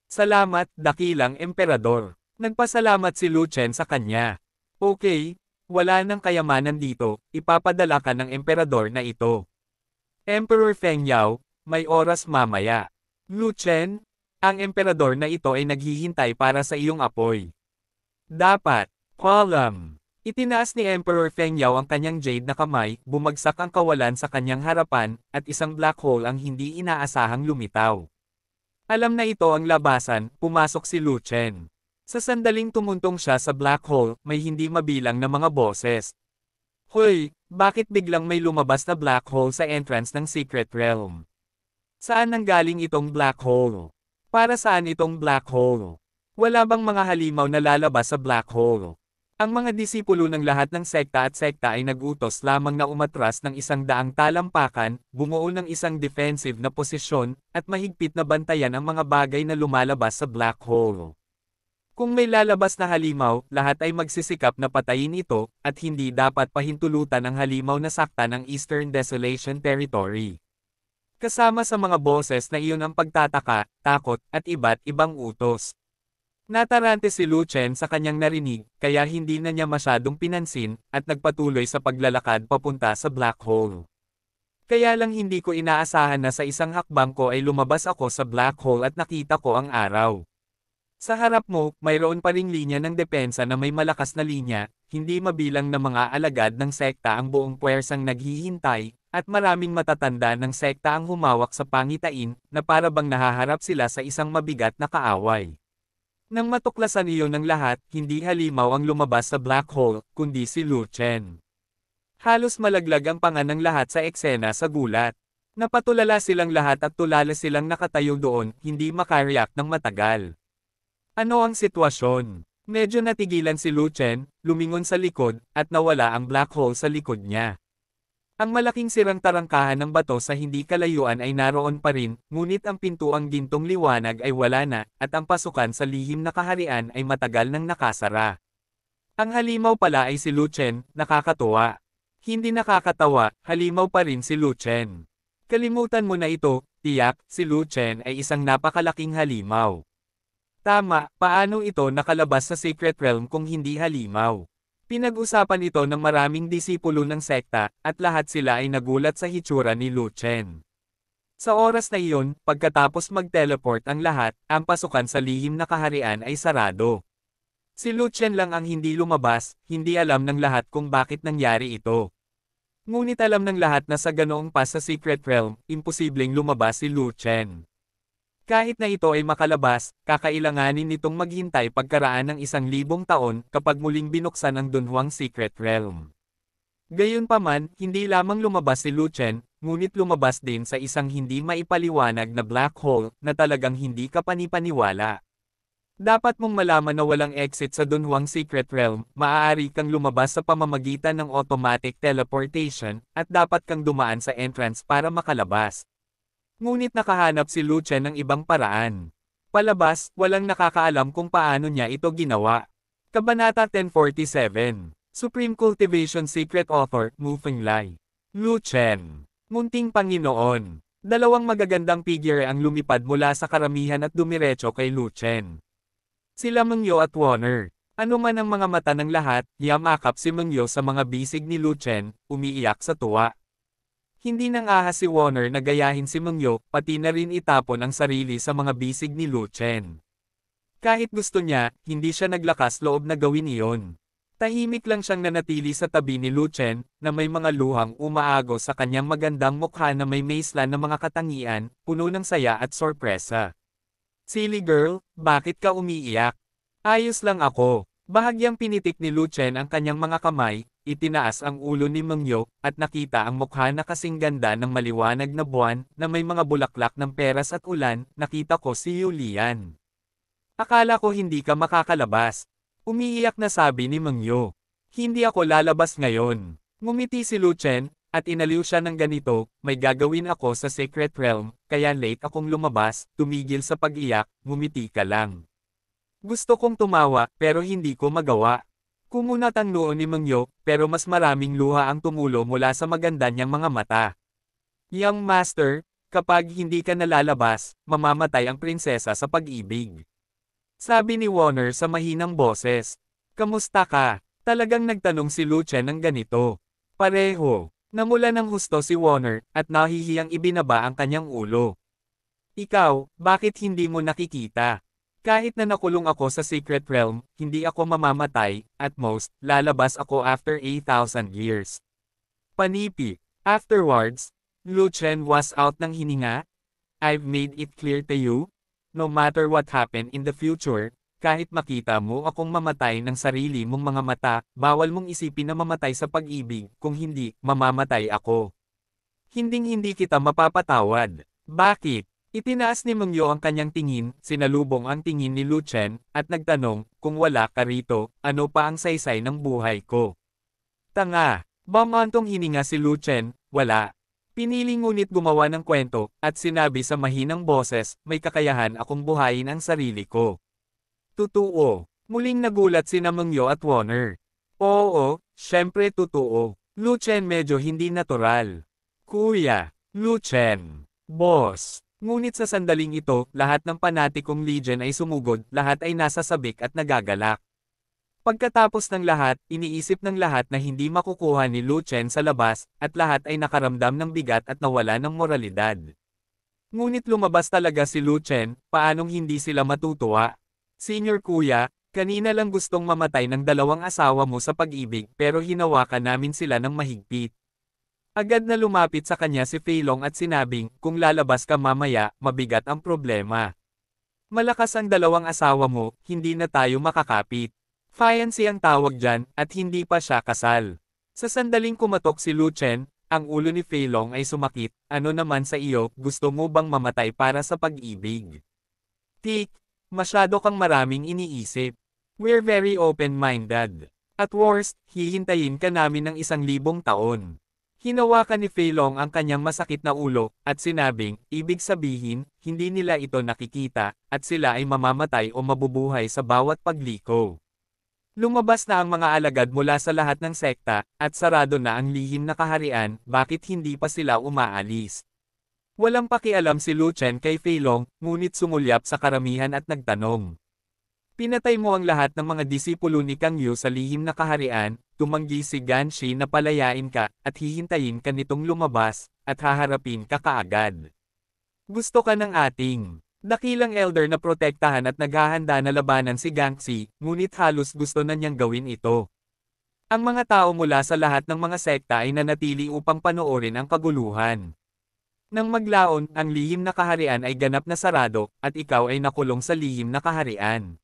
Salamat, dakilang emperador. Nagpasalamat si Lu Chen sa kanya. Okay, wala nang kayamanan dito, ipapadala ka ng emperador na ito. Emperor Feng Yao, may oras mamaya. Lu Chen, ang emperador na ito ay naghihintay para sa iyong apoy. Dapat, column. Itinaas ni Emperor Feng Yao ang kanyang jade na kamay, bumagsak ang kawalan sa kanyang harapan, at isang black hole ang hindi inaasahang lumitaw. Alam na ito ang labasan, pumasok si Lu Chen. Sa sandaling tumuntong siya sa black hole, may hindi mabilang na mga boses. Hoy, bakit biglang may lumabas na black hole sa entrance ng secret realm? Saan nanggaling itong black hole? Para saan itong black hole? Wala bang mga halimaw na lalabas sa black hole? Ang mga disipulo ng lahat ng sekta at sekta ay nagutos lamang na umatras ng 100 talampakan, bumuo ng isang defensive na posisyon, at mahigpit na bantayan ang mga bagay na lumalabas sa black hole. Kung may lalabas na halimaw, lahat ay magsisikap na patayin ito, at hindi dapat pahintulutan ang halimaw na sakta ng Eastern Desolation Territory. Kasama sa mga boses na iyon ang pagtataka, takot, at iba't ibang utos. Natarante si Lu Chen sa kanyang narinig, kaya hindi na niya masyadong pinansin, at nagpatuloy sa paglalakad papunta sa black hole. Kaya lang hindi ko inaasahan na sa isang hakbang ko ay lumabas ako sa black hole at nakita ko ang araw. Sa harap mo, mayroon pa ring linya ng depensa na may malakas na linya, hindi mabilang na mga alagad ng sekta ang buong puwersang naghihintay, at maraming matatanda ng sekta ang humawak sa pangitain, na para bang nahaharap sila sa isang mabigat na kaaway. Nang matuklasan iyon ng lahat, hindi halimaw ang lumabas sa black hole, kundi si Lu Chen. Halos malaglag ang panga ng lahat sa eksena sa gulat. Napatulala silang lahat at tulala silang nakatayo doon, hindi makareact ng matagal. Ano ang sitwasyon? Medyo natigilan si Lu Chen, lumingon sa likod, at nawala ang black hole sa likod niya. Ang malaking sirang tarangkahan ng bato sa hindi kalayuan ay naroon pa rin, ngunit ang pintuang gintong liwanag ay wala na, at ang pasukan sa lihim na kaharian ay matagal nang nakasara. Ang halimaw pala ay si Lu Chen, nakakatuwa. Hindi nakakatawa, halimaw pa rin si Lu Chen. Kalimutan mo na ito, tiyak, si Lu Chen ay isang napakalaking halimaw. Tama, paano ito nakalabas sa Secret Realm kung hindi halimaw? Pinag-usapan ito ng maraming disipulo ng sekta, at lahat sila ay nagulat sa hitsura ni Lu Chen. Sa oras na iyon, pagkatapos mag-teleport ang lahat, ang pasukan sa lihim na kaharian ay sarado. Si Lu Chen lang ang hindi lumabas, hindi alam ng lahat kung bakit nangyari ito. Ngunit alam ng lahat na sa ganoong pas sa Secret Realm, imposibleng lumabas si Lu Chen. Kahit na ito ay makalabas, kakailanganin nitong maghintay pagkaraan ng 1,000 taon kapag muling binuksan ang Dunhuang Secret Realm. Gayunpaman, hindi lamang lumabas si Lu Chen, ngunit lumabas din sa isang hindi maipaliwanag na black hole na talagang hindi ka panipaniwala. Dapat mong malaman na walang exit sa Dunhuang Secret Realm, maaari kang lumabas sa pamamagitan ng automatic teleportation, at dapat kang dumaan sa entrance para makalabas. Ngunit nakahanap si Lu Chen ng ibang paraan. Palabas, walang nakakaalam kung paano niya ito ginawa. Kabanata 1047. Supreme Cultivation Secret Author, Mu Fenglai. Lu Chen. Munting Panginoon. Dalawang magagandang figure ang lumipad mula sa karamihan at dumiretso kay Lu Chen. Sila Mengyo at Warner. Ano man ang mga mata ng lahat, yamakap si Mengyo sa mga bisig ni Lu Chen, umiiyak sa tuwa. Hindi nang ahas si Warner na gayahin si Mengyo, pati na rin itapon ang sarili sa mga bisig ni Lu Chen. Kahit gusto niya, hindi siya naglakas loob na gawin iyon. Tahimik lang siyang nanatili sa tabi ni Lu Chen, na may mga luhang umaago sa kanyang magandang mukha na may maislan na mga katangian, puno ng saya at sorpresa. Silly girl, bakit ka umiiyak? Ayos lang ako. Bahagyang pinitik ni Lu Chen ang kanyang mga kamay, itinaas ang ulo ni Mengyo, at nakita ang mukha na kasing ganda ng maliwanag na buwan, na may mga bulaklak ng peras at ulan, nakita ko si Yulian. Akala ko hindi ka makakalabas. Umiiyak na sabi ni Mengyo. Hindi ako lalabas ngayon. Ngumiti si Lu Chen, at inaliw siya ng ganito, may gagawin ako sa Secret Realm, kaya late akong lumabas, tumigil sa pag-iyak, ngumiti ka lang. Gusto kong tumawa, pero hindi ko magawa. Kumunat ang noo ni Mengyo, pero mas maraming luha ang tumulo mula sa maganda niyang mga mata. Young Master, kapag hindi ka nalalabas, mamamatay ang prinsesa sa pag-ibig. Sabi ni Warner sa mahinang boses. Kamusta ka? Talagang nagtanong si Lu Chen ng ganito. Pareho. Namula ng husto si Warner, at nahihiyang ibinaba ang kanyang ulo. Ikaw, bakit hindi mo nakikita? Kahit na nakulong ako sa Secret Realm, hindi ako mamamatay, at most, lalabas ako after 8,000 years. Panipi. Afterwards, Lu Chen was out ng hininga. I've made it clear to you, no matter what happen in the future, kahit makita mo akong mamatay ng sarili mong mga mata, bawal mong isipin na mamatay sa pag-ibig, kung hindi, mamamatay ako. Hinding-hindi kita mapapatawad. Bakit? Itinaas ni Mengyo ang kanyang tingin, sinalubong ang tingin ni Lu Chen, at nagtanong, kung wala ka rito, ano pa ang saysay ng buhay ko? Tanga! Bamantong hininga si Lu Chen, wala. Pinili ngunit gumawa ng kwento, at sinabi sa mahinang boses, may kakayahan akong buhayin ang sarili ko. Totoo. Muling nagulat sina Mengyo at Warner. Oo, syempre totoo. Lu Chen medyo hindi natural. Kuya, Lu Chen. Boss. Ngunit sa sandaling ito, lahat ng panatikong Legion ay sumugod, lahat ay nasa sabik at nagagalak. Pagkatapos ng lahat, iniisip ng lahat na hindi makukuha ni Lu Chen sa labas, at lahat ay nakaramdam ng bigat at nawala ng moralidad. Ngunit lumabas talaga si Lu Chen, paanong hindi sila matutuwa? Senior kuya, kanina lang gustong mamatay ng dalawang asawa mo sa pag-ibig pero hinawakan namin sila ng mahigpit. Agad na lumapit sa kanya si Feilong at sinabing, kung lalabas ka mamaya, mabigat ang problema. Malakas ang dalawang asawa mo, hindi na tayo makakapit. Fiancé ang tawag dyan, at hindi pa siya kasal. Sa sandaling kumatok si Lu Chen, ang ulo ni Feilong ay sumakit, ano naman sa iyo, gusto mo bang mamatay para sa pag-ibig? Tik, masyado kang maraming iniisip. We're very open-minded. At worst, hihintayin ka namin ng 1,000 taon. Hinawakan ni Feilong ang kanyang masakit na ulo, at sinabing, ibig sabihin, hindi nila ito nakikita, at sila ay mamamatay o mabubuhay sa bawat pagliko. Lumabas na ang mga alagad mula sa lahat ng sekta, at sarado na ang lihim na kaharian, bakit hindi pa sila umaalis? Walang pakialam si Lu Chen kay Feilong, ngunit sumulyap sa karamihan at nagtanong. Pinatay mo ang lahat ng mga disipulo ni Kang Yu sa lihim na kaharian, tumanggi si Gan Shi na palayain ka, at hihintayin ka nitong lumabas, at haharapin ka kaagad. Gusto ka ng ating dakilang elder na protektahan at naghahanda na labanan si Gang Shi, ngunit halos gusto na niyang gawin ito. Ang mga tao mula sa lahat ng mga sekta ay nanatili upang panoorin ang kaguluhan. Nang maglaon, ang lihim na kaharian ay ganap na sarado, at ikaw ay nakulong sa lihim na kaharian.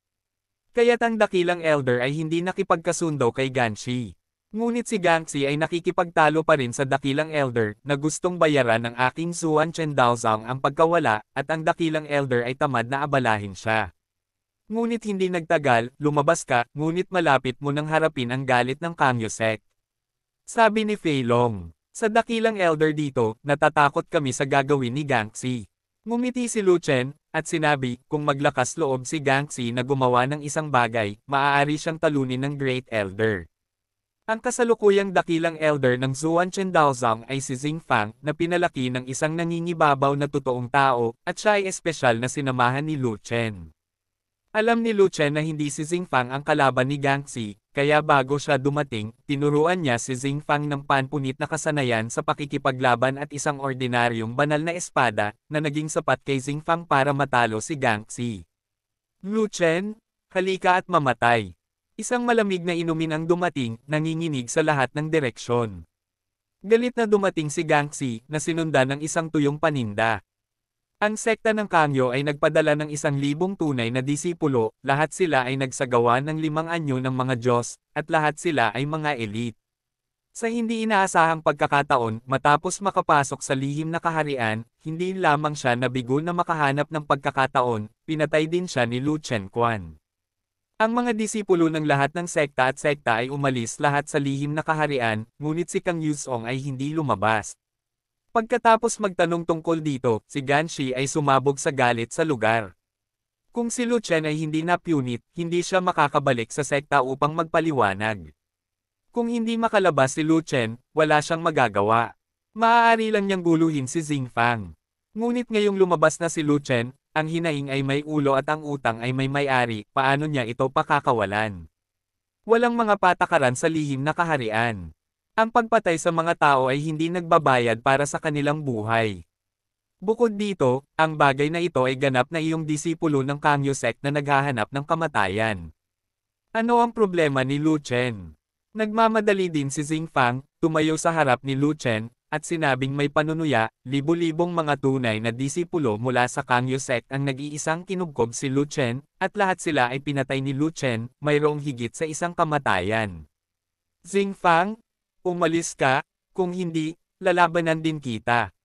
Kaya't ang dakilang elder ay hindi nakipagkasundo kay Gan Shi. Ngunit si Gang Shi ay nakikipagtalo pa rin sa dakilang elder na gustong bayaran ng aking Zuan Chen Daozang ang pagkawala, at ang dakilang elder ay tamad na abalahin siya. Ngunit hindi nagtagal, lumabas ka, ngunit malapit mo nang harapin ang galit ng Kangyo Sect. Sabi ni Feilong, sa dakilang elder dito, natatakot kami sa gagawin ni Gang Shi. Ngumiti si Lu Chen, at sinabi, kung maglakas loob si Gang Shi na gumawa ng isang bagay, maaari siyang talunin ng Great Elder. Ang kasalukuyang dakilang elder ng Zuan Chen Daozang ay si Xing Fang, na pinalaki ng isang nangingibabaw na totoong tao, at siya ay espesyal na sinamahan ni Lu Chen. Alam ni Lu Chen na hindi si Xing Fang ang kalaban ni Gang Shi, kaya bago siya dumating, tinuruan niya si Xing Fang ng panpunit na kasanayan sa pakikipaglaban at isang ordinaryong banal na espada, na naging sapat kay Xing Fang para matalo si Gang Shi. Lu Chen, halika at mamatay. Isang malamig na inumin ang dumating, nanginginig sa lahat ng direksyon. Galit na dumating si Gang Shi, na sinundan ng isang tuyong paninda. Ang sekta ng Kangyo ay nagpadala ng 1,000 tunay na disipulo, lahat sila ay nagsagawa ng 5 anyo ng mga Diyos, at lahat sila ay mga elite. Sa hindi inaasahang pagkakataon, matapos makapasok sa lihim na kaharian, hindi lamang siya nabigo na makahanap ng pagkakataon, pinatay din siya ni Lu Chen Quan. Ang mga disipulo ng lahat ng sekta at sekta ay umalis lahat sa lihim na kaharian, ngunit si Kang Yusong ay hindi lumabas. Pagkatapos magtanong tungkol dito, si Gan Shi ay sumabog sa galit sa lugar. Kung si Lu Chen ay hindi napunit, hindi siya makakabalik sa sekta upang magpaliwanag. Kung hindi makalabas si Lu Chen, wala siyang magagawa. Maaari lang niyang guluhin si Xing Fang. Ngunit ngayong lumabas na si Lu Chen, ang hinaing ay may ulo at ang utang ay may may-ari, paano niya ito pakakawalan? Walang mga patakaran sa lihim na kaharian. Ang pagpatay sa mga tao ay hindi nagbabayad para sa kanilang buhay. Bukod dito, ang bagay na ito ay ganap na iyong disipulo ng Kangyo Sect na naghahanap ng kamatayan. Ano ang problema ni Lu Chen? Nagmamadali din si Xing Fang, tumayo sa harap ni Lu Chen, at sinabing may panunuya, libu-libong mga tunay na disipulo mula sa Kangyo Sect ang nag-iisang kinubkob si Lu Chen, at lahat sila ay pinatay ni Lu Chen, mayroong higit sa isang kamatayan. Xing Fang, umalis ka, kung hindi, lalabanan din kita.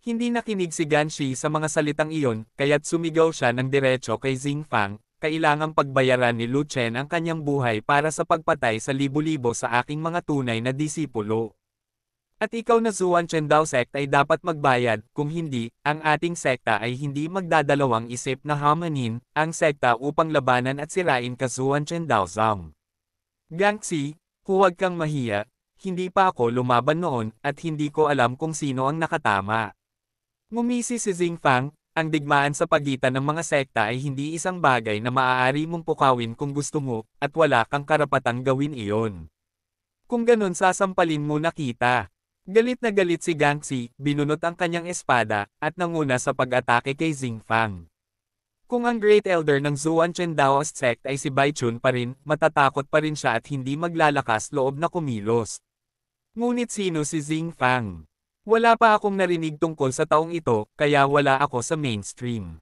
Hindi nakinig si Gan Shi sa mga salitang iyon, kaya't sumigaw siya ng diretso kay Xing Fang, kailangang pagbayaran ni Lu Chen ang kanyang buhay para sa pagpatay sa libo-libo sa aking mga tunay na disipulo. At ikaw na Zuan Chen Dao Sect ay dapat magbayad, kung hindi, ang ating sekta ay hindi magdadalawang isip na hamanin ang sekta upang labanan at sirain ka Zuan Chen Dao Zam. Gang Shi, huwag kang mahiya. Hindi pa ako lumaban noon, at hindi ko alam kung sino ang nakatama. Ngumisi si Xing Fang, ang digmaan sa pagitan ng mga sekta ay hindi isang bagay na maaari mong pukawin kung gusto mo, at wala kang karapatang gawin iyon. Kung ganun sasampalin mo na kita. Galit na galit si Gang Shi, binunot ang kanyang espada, at nanguna sa pag-atake kay Xing Fang. Kung ang Great Elder ng Zuanchen Daoist Sect ay si Baichun pa rin, matatakot pa rin siya at hindi maglalakas loob na kumilos. Ngunit sino si Xing Fang? Wala pa akong narinig tungkol sa taong ito, kaya wala ako sa mainstream.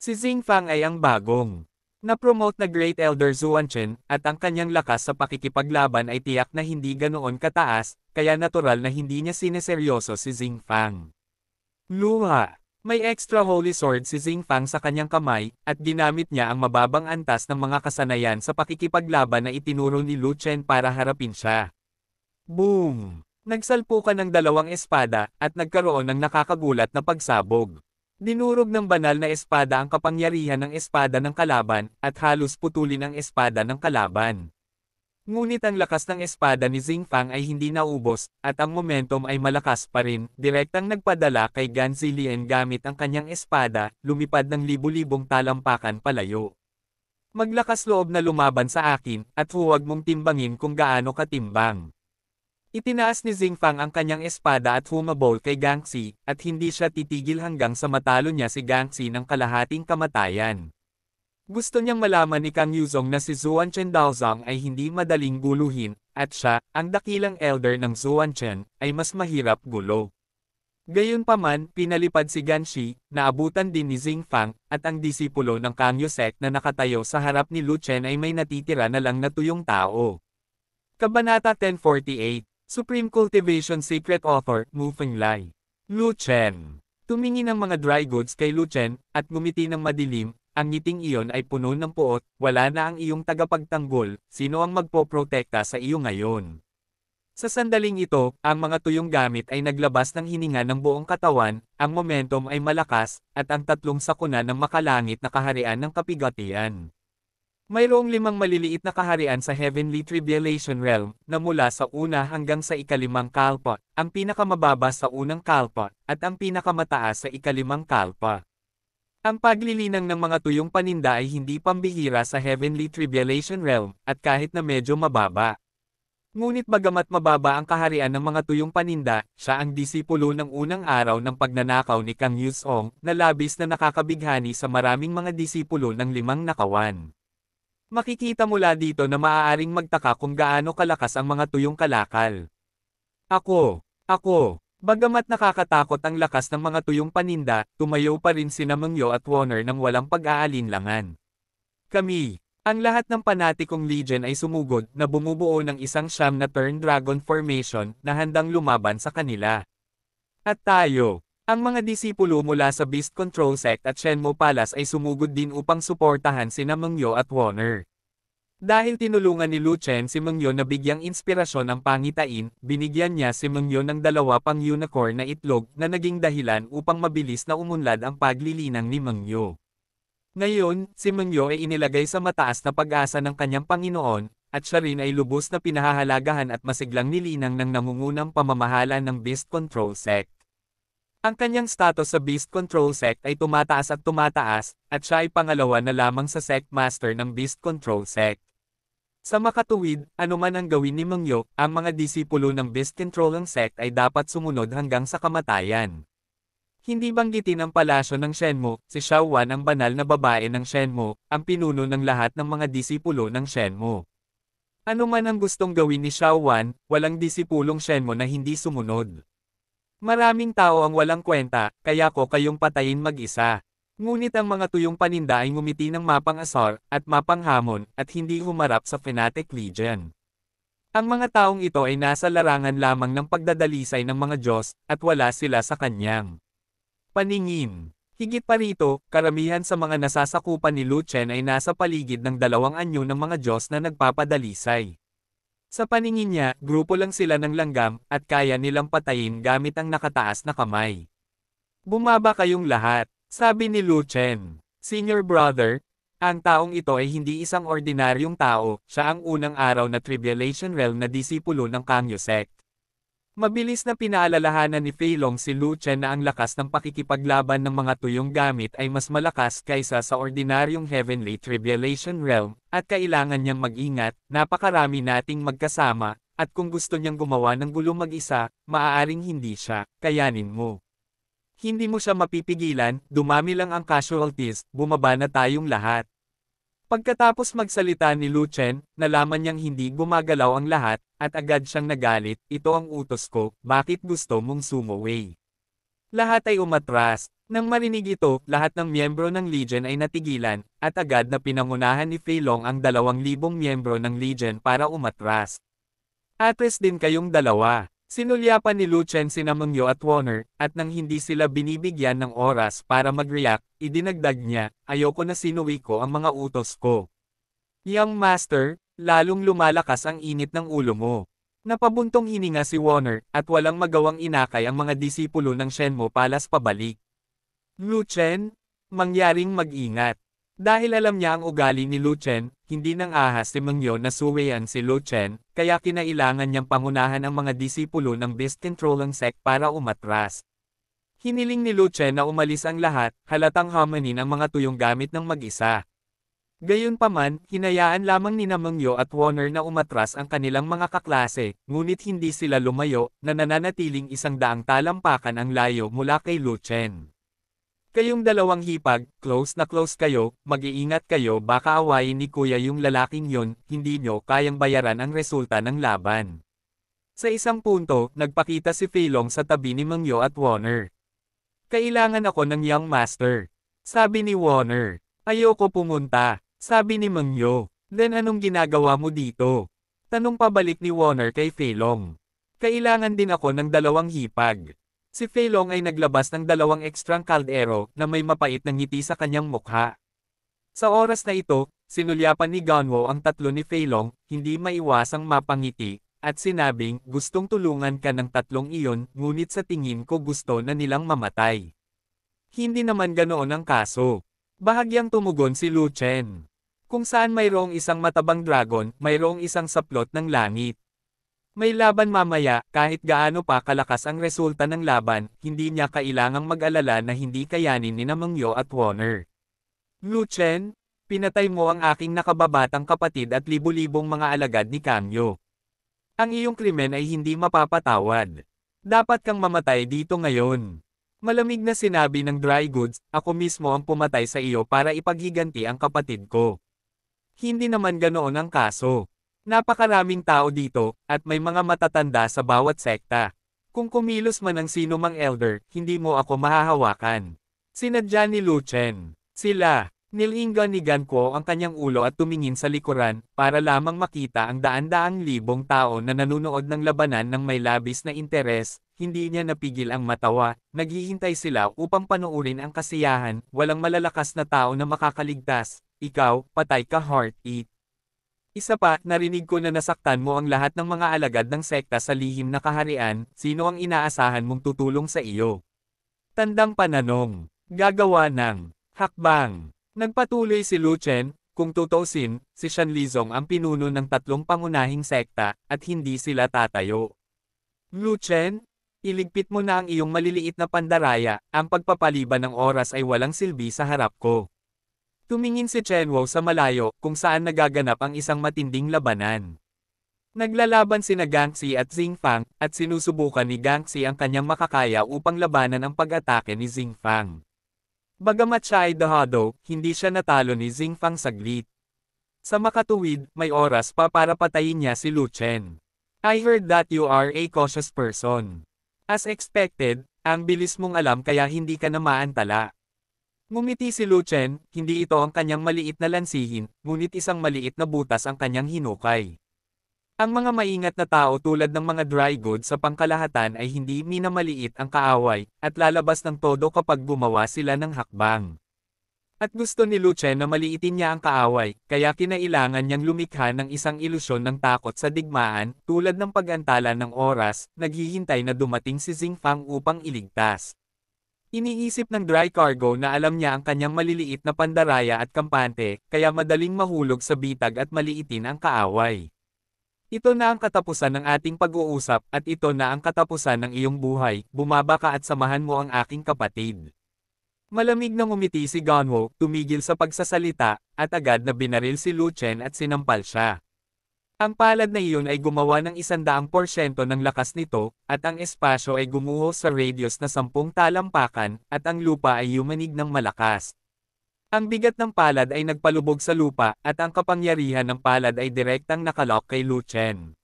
Si Xing Fang ay ang bagong na-promote na Great Elder Zuanchen, at ang kanyang lakas sa pakikipaglaban ay tiyak na hindi ganoon kataas, kaya natural na hindi niya sineseryoso si Xing Fang. Luha. May extra holy sword si Xing Fang sa kanyang kamay, at ginamit niya ang mababang antas ng mga kasanayan sa pakikipaglaban na itinuro ni Lu Chen para harapin siya. Boom! Nagsalpukan ng dalawang espada, at nagkaroon ng nakakagulat na pagsabog. Dinurog ng banal na espada ang kapangyarihan ng espada ng kalaban, at halos putulin ang espada ng kalaban. Ngunit ang lakas ng espada ni Xing Fang ay hindi naubos, at ang momentum ay malakas pa rin, direktang nagpadala kay Gan Zillian gamit ang kanyang espada, lumipad ng libu-libong talampakan palayo. Maglakas loob na lumaban sa akin, at huwag mong timbangin kung gaano katimbang. Itinaas ni Xing Fang ang kanyang espada at humabol kay Gangxi, at hindi siya titigil hanggang sa matalo niya si Gangxi ng kalahating kamatayan. Gusto niyang malaman ni Kang Yuzong na si Zuanchen Daozang ay hindi madaling guluhin, at siya, ang dakilang elder ng Zuanchen, ay mas mahirap gulo. Gayunpaman, pinalipad si Ganshi, naabutan din ni Xing Fang, at ang disipulo ng Kang Yu Sect na nakatayo sa harap ni Lu Chen ay may natitira na lang na tuyong tao. Kabanata 1048 Supreme Cultivation Secret Author, Mu Fenglai. Lu Chen. Tumingin ang mga dry goods kay Lu Chen, at ngumiti ng madilim, ang ngiting iyon ay puno ng puot, wala na ang iyong tagapagtanggol, sino ang magpoprotekta sa iyo ngayon? Sa sandaling ito, ang mga tuyong gamit ay naglabas ng hininga ng buong katawan, ang momentum ay malakas, at ang tatlong sakuna ng makalangit na kaharian ng kapigatian. Mayroong 5 maliliit na kaharian sa Heavenly Tribulation Realm, na mula sa una hanggang sa ikalimang kalpa, ang pinakamababa sa unang kalpa, at ang pinakamataas sa ikalimang kalpa. Ang paglilinang ng mga tuyong paninda ay hindi pambihira sa Heavenly Tribulation Realm, at kahit na medyo mababa. Ngunit bagamat mababa ang kaharian ng mga tuyong paninda, siya ang disipulo ng unang araw ng pagnanakaw ni Kang Yuzong, na labis na nakakabighani sa maraming mga disipulo ng 5 nakawan. Makikita mula dito na maaaring magtaka kung gaano kalakas ang mga tuyong kalakal. Ako, bagamat nakakatakot ang lakas ng mga tuyong paninda, tumayo pa rin sina Mengyo at Warner ng walang pag-aalinlangan. Kami, ang lahat ng panatikong legion ay sumugod na bumubuo ng isang siyam na turn dragon formation na handang lumaban sa kanila. At tayo, ang mga disipulo mula sa Beast Control Sect at Shenmue Palace ay sumugod din upang suportahan sina Mengyo at Warner. Dahil tinulungan ni Lu Chen si Mengyo na bigyang inspirasyon ang pangitain, binigyan niya si Mengyo ng 2 pang unicorn na itlog na naging dahilan upang mabilis na umunlad ang paglilinang ni Mengyo. Ngayon, si Mengyo ay inilagay sa mataas na pag-asa ng kanyang Panginoon, at siya rin ay lubos na pinahahalagahan at masiglang nilinang ng nangungunang pamamahala ng Beast Control Sect. Ang kanyang status sa Beast Control Sect ay tumataas, at siya ay pangalawa na lamang sa Sect Master ng Beast Control Sect. Sa makatuwid, anuman ang gawin ni Mengyo, ang mga disipulo ng Beast Control Sect ay dapat sumunod hanggang sa kamatayan. Hindi banggitin ang palasyo ng Shenmue, si Xiao Wan ang banal na babae ng Shenmue, ang pinuno ng lahat ng mga disipulo ng Shenmue. Ano man ang gustong gawin ni Xiao Wan, walang disipulong Shenmue na hindi sumunod. Maraming tao ang walang kwenta, kaya ko kayong patayin mag-isa. Ngunit ang mga tuyong paninda ay ngumiti ng mapang-asar, at mapang-hamon, at hindi humarap sa Fanatic Legion. Ang mga taong ito ay nasa larangan lamang ng pagdadalisay ng mga Diyos, at wala sila sa kanyang paningin. Higit pa rito, karamihan sa mga nasasakupan ni Lu Chen ay nasa paligid ng 2 anyo ng mga Diyos na nagpapadalisay. Sa paningin niya, grupo lang sila ng langgam, at kaya nilang patayin gamit ang nakataas na kamay. Bumaba kayong lahat, sabi ni Lu Chen. Senior brother, ang taong ito ay hindi isang ordinaryong tao, siya ang unang araw na Tribulation Realm na disipulo ng Kang Yu Sect. Mabilis na pinaalalahanan ni Fei Long si Lu Chen na ang lakas ng pakikipaglaban ng mga tuyong gamit ay mas malakas kaysa sa ordinaryong Heavenly Tribulation Realm, at kailangan niyang mag-ingat, napakarami nating magkasama, at kung gusto niyang gumawa ng gulo mag-isa, maaaring hindi siya, kayanin mo. Hindi mo siya mapipigilan, dumami lang ang casualties, bumaba na tayong lahat. Pagkatapos magsalita ni Lu Chen, nalaman niyang hindi gumagalaw ang lahat, at agad siyang nagalit, ito ang utos ko, bakit gusto mong sumuway? Lahat ay umatras. Nang marinig ito, lahat ng miyembro ng Legion ay natigilan, at agad na pinangunahan ni Fei Long ang 2,000 miyembro ng Legion para umatras. Atres din kayong dalawa. Sinulyapan ni Lu Chen sina Mengyo at Warner, at nang hindi sila binibigyan ng oras para mag-react, idinagdag niya, ayoko na sinuwi ko ang mga utos ko. Young Master, lalong lumalakas ang init ng ulo mo. Napabuntong hininga si Warner, at walang magawang inakay ang mga disipulo ng Shenmue Palace pabalik. Lu Chen, mangyaring mag-ingat. Dahil alam niya ang ugali ni Lu Chen, hindi nang ahas si Mengyo na suwayan si Lu Chen, kaya kinailangan niyang pangunahan ang mga disipulo ng Beast Controlling Sect para umatras. Hiniling ni Lu Chen na umalis ang lahat, halatang hamanin ang mga tuyong gamit ng mag-isa. Gayunpaman, hinayaan lamang ni Mengyo at Warner na umatras ang kanilang mga kaklase, ngunit hindi sila lumayo, na nananatiling 100 talampakan ang layo mula kay Lu Chen. Kayong dalawang hipag, close na close kayo, mag-iingat kayo baka awayin ni kuya yung lalaking yon, hindi nyo kayang bayaran ang resulta ng laban. Sa isang punto, nagpakita si Fei Long sa tabi ni Mengyo at Warner. Kailangan ako ng Young Master. Sabi ni Warner. Ayoko pumunta. Sabi ni Mengyo. Then anong ginagawa mo dito? Tanong pabalik ni Warner kay Fei Long. Kailangan din ako ng 2 hipag. Si Fei Long ay naglabas ng 2 ekstrang kaldero na may mapait na ngiti sa kanyang mukha. Sa oras na ito, sinulyapan ni Ganwo ang 3 ni Fei Long, hindi maiwasang mapangiti, at sinabing, gustong tulungan ka ng 3 iyon, ngunit sa tingin ko gusto na nilang mamatay. Hindi naman ganoon ang kaso. Bahagyang tumugon si Lu Chen. Kung saan mayroong isang matabang dragon, mayroong isang saplot ng langit. May laban mamaya, kahit gaano pa kalakas ang resulta ng laban, hindi niya kailangang mag-alala na hindi kayanin ni Mengyo at Warner. Lu Chen, pinatay mo ang aking nakababatang kapatid at libu-libong mga alagad ni Kangyo. Ang iyong krimen ay hindi mapapatawad. Dapat kang mamatay dito ngayon. Malamig na sinabi ng Dry Goods, ako mismo ang pumatay sa iyo para ipaghiganti ang kapatid ko. Hindi naman ganoon ang kaso. Napakaraming tao dito, at may mga matatanda sa bawat sekta. Kung kumilos man ang sino mang elder, hindi mo ako mahahawakan. Sinadya ni Lu Chen. Sila, nilinga ni Ganquo ang kanyang ulo at tumingin sa likuran, para lamang makita ang daan-daang libong tao na nanunood ng labanan ng may labis na interes, hindi niya napigil ang matawa, naghihintay sila upang panoorin ang kasiyahan, walang malalakas na tao na makakaligtas, ikaw, patay ka Heart-Eat. Isa pa, narinig ko na nasaktan mo ang lahat ng mga alagad ng sekta sa lihim na kaharian, sino ang inaasahan mong tutulong sa iyo? Tandang pananong, gagawa ng hakbang. Nagpatuloy si Lu Chen, kung tutuusin, si Shan Lizong ang pinuno ng 3 pangunahing sekta, at hindi sila tatayo. Lu Chen, iligpit mo na ang iyong maliliit na pandaraya, ang pagpapaliban ng oras ay walang silbi sa harap ko. Tumingin si Chenwo sa malayo kung saan nagaganap ang isang matinding labanan. Naglalaban sina Gangxi at Xingfang, at sinusubukan ni Gangxi ang kanyang makakaya upang labanan ang pag-atake ni Xingfang. Bagamat siya ay dahado, hindi siya natalo ni Xingfang saglit. Sa makatuwid, may oras pa para patayin niya si Lu Chen. I heard that you are a cautious person. As expected, ang bilis mong alam kaya hindi ka na maantala. Ngumiti si Lu Chen, hindi ito ang kanyang maliit na lansihin, ngunit isang maliit na butas ang kanyang hinukay. Ang mga maingat na tao tulad ng mga dry goods sa pangkalahatan ay hindi minamaliit ang kaaway, at lalabas ng todo kapag gumawa sila ng hakbang. At gusto ni Lu Chen na maliitin niya ang kaaway, kaya kinailangan niyang lumikha ng isang ilusyon ng takot sa digmaan, tulad ng pag-antala ng oras, naghihintay na dumating si Xingfang upang iligtas. Iniisip ng dry cargo na alam niya ang kanyang maliliit na pandaraya at kampante, kaya madaling mahulog sa bitag at maliitin ang kaaway. Ito na ang katapusan ng ating pag-uusap at ito na ang katapusan ng iyong buhay, bumaba ka at samahan mo ang aking kapatid. Malamig na ngumiti si Ganwo, tumigil sa pagsasalita, at agad na binaril si Lu Chen at sinampal siya. Ang palad na iyon ay gumawa ng 100% ng lakas nito, at ang espasyo ay gumuho sa radius na 10 talampakan, at ang lupa ay yumanig ng malakas. Ang bigat ng palad ay nagpalubog sa lupa, at ang kapangyarihan ng palad ay direktang nakalock kay Lu Chen.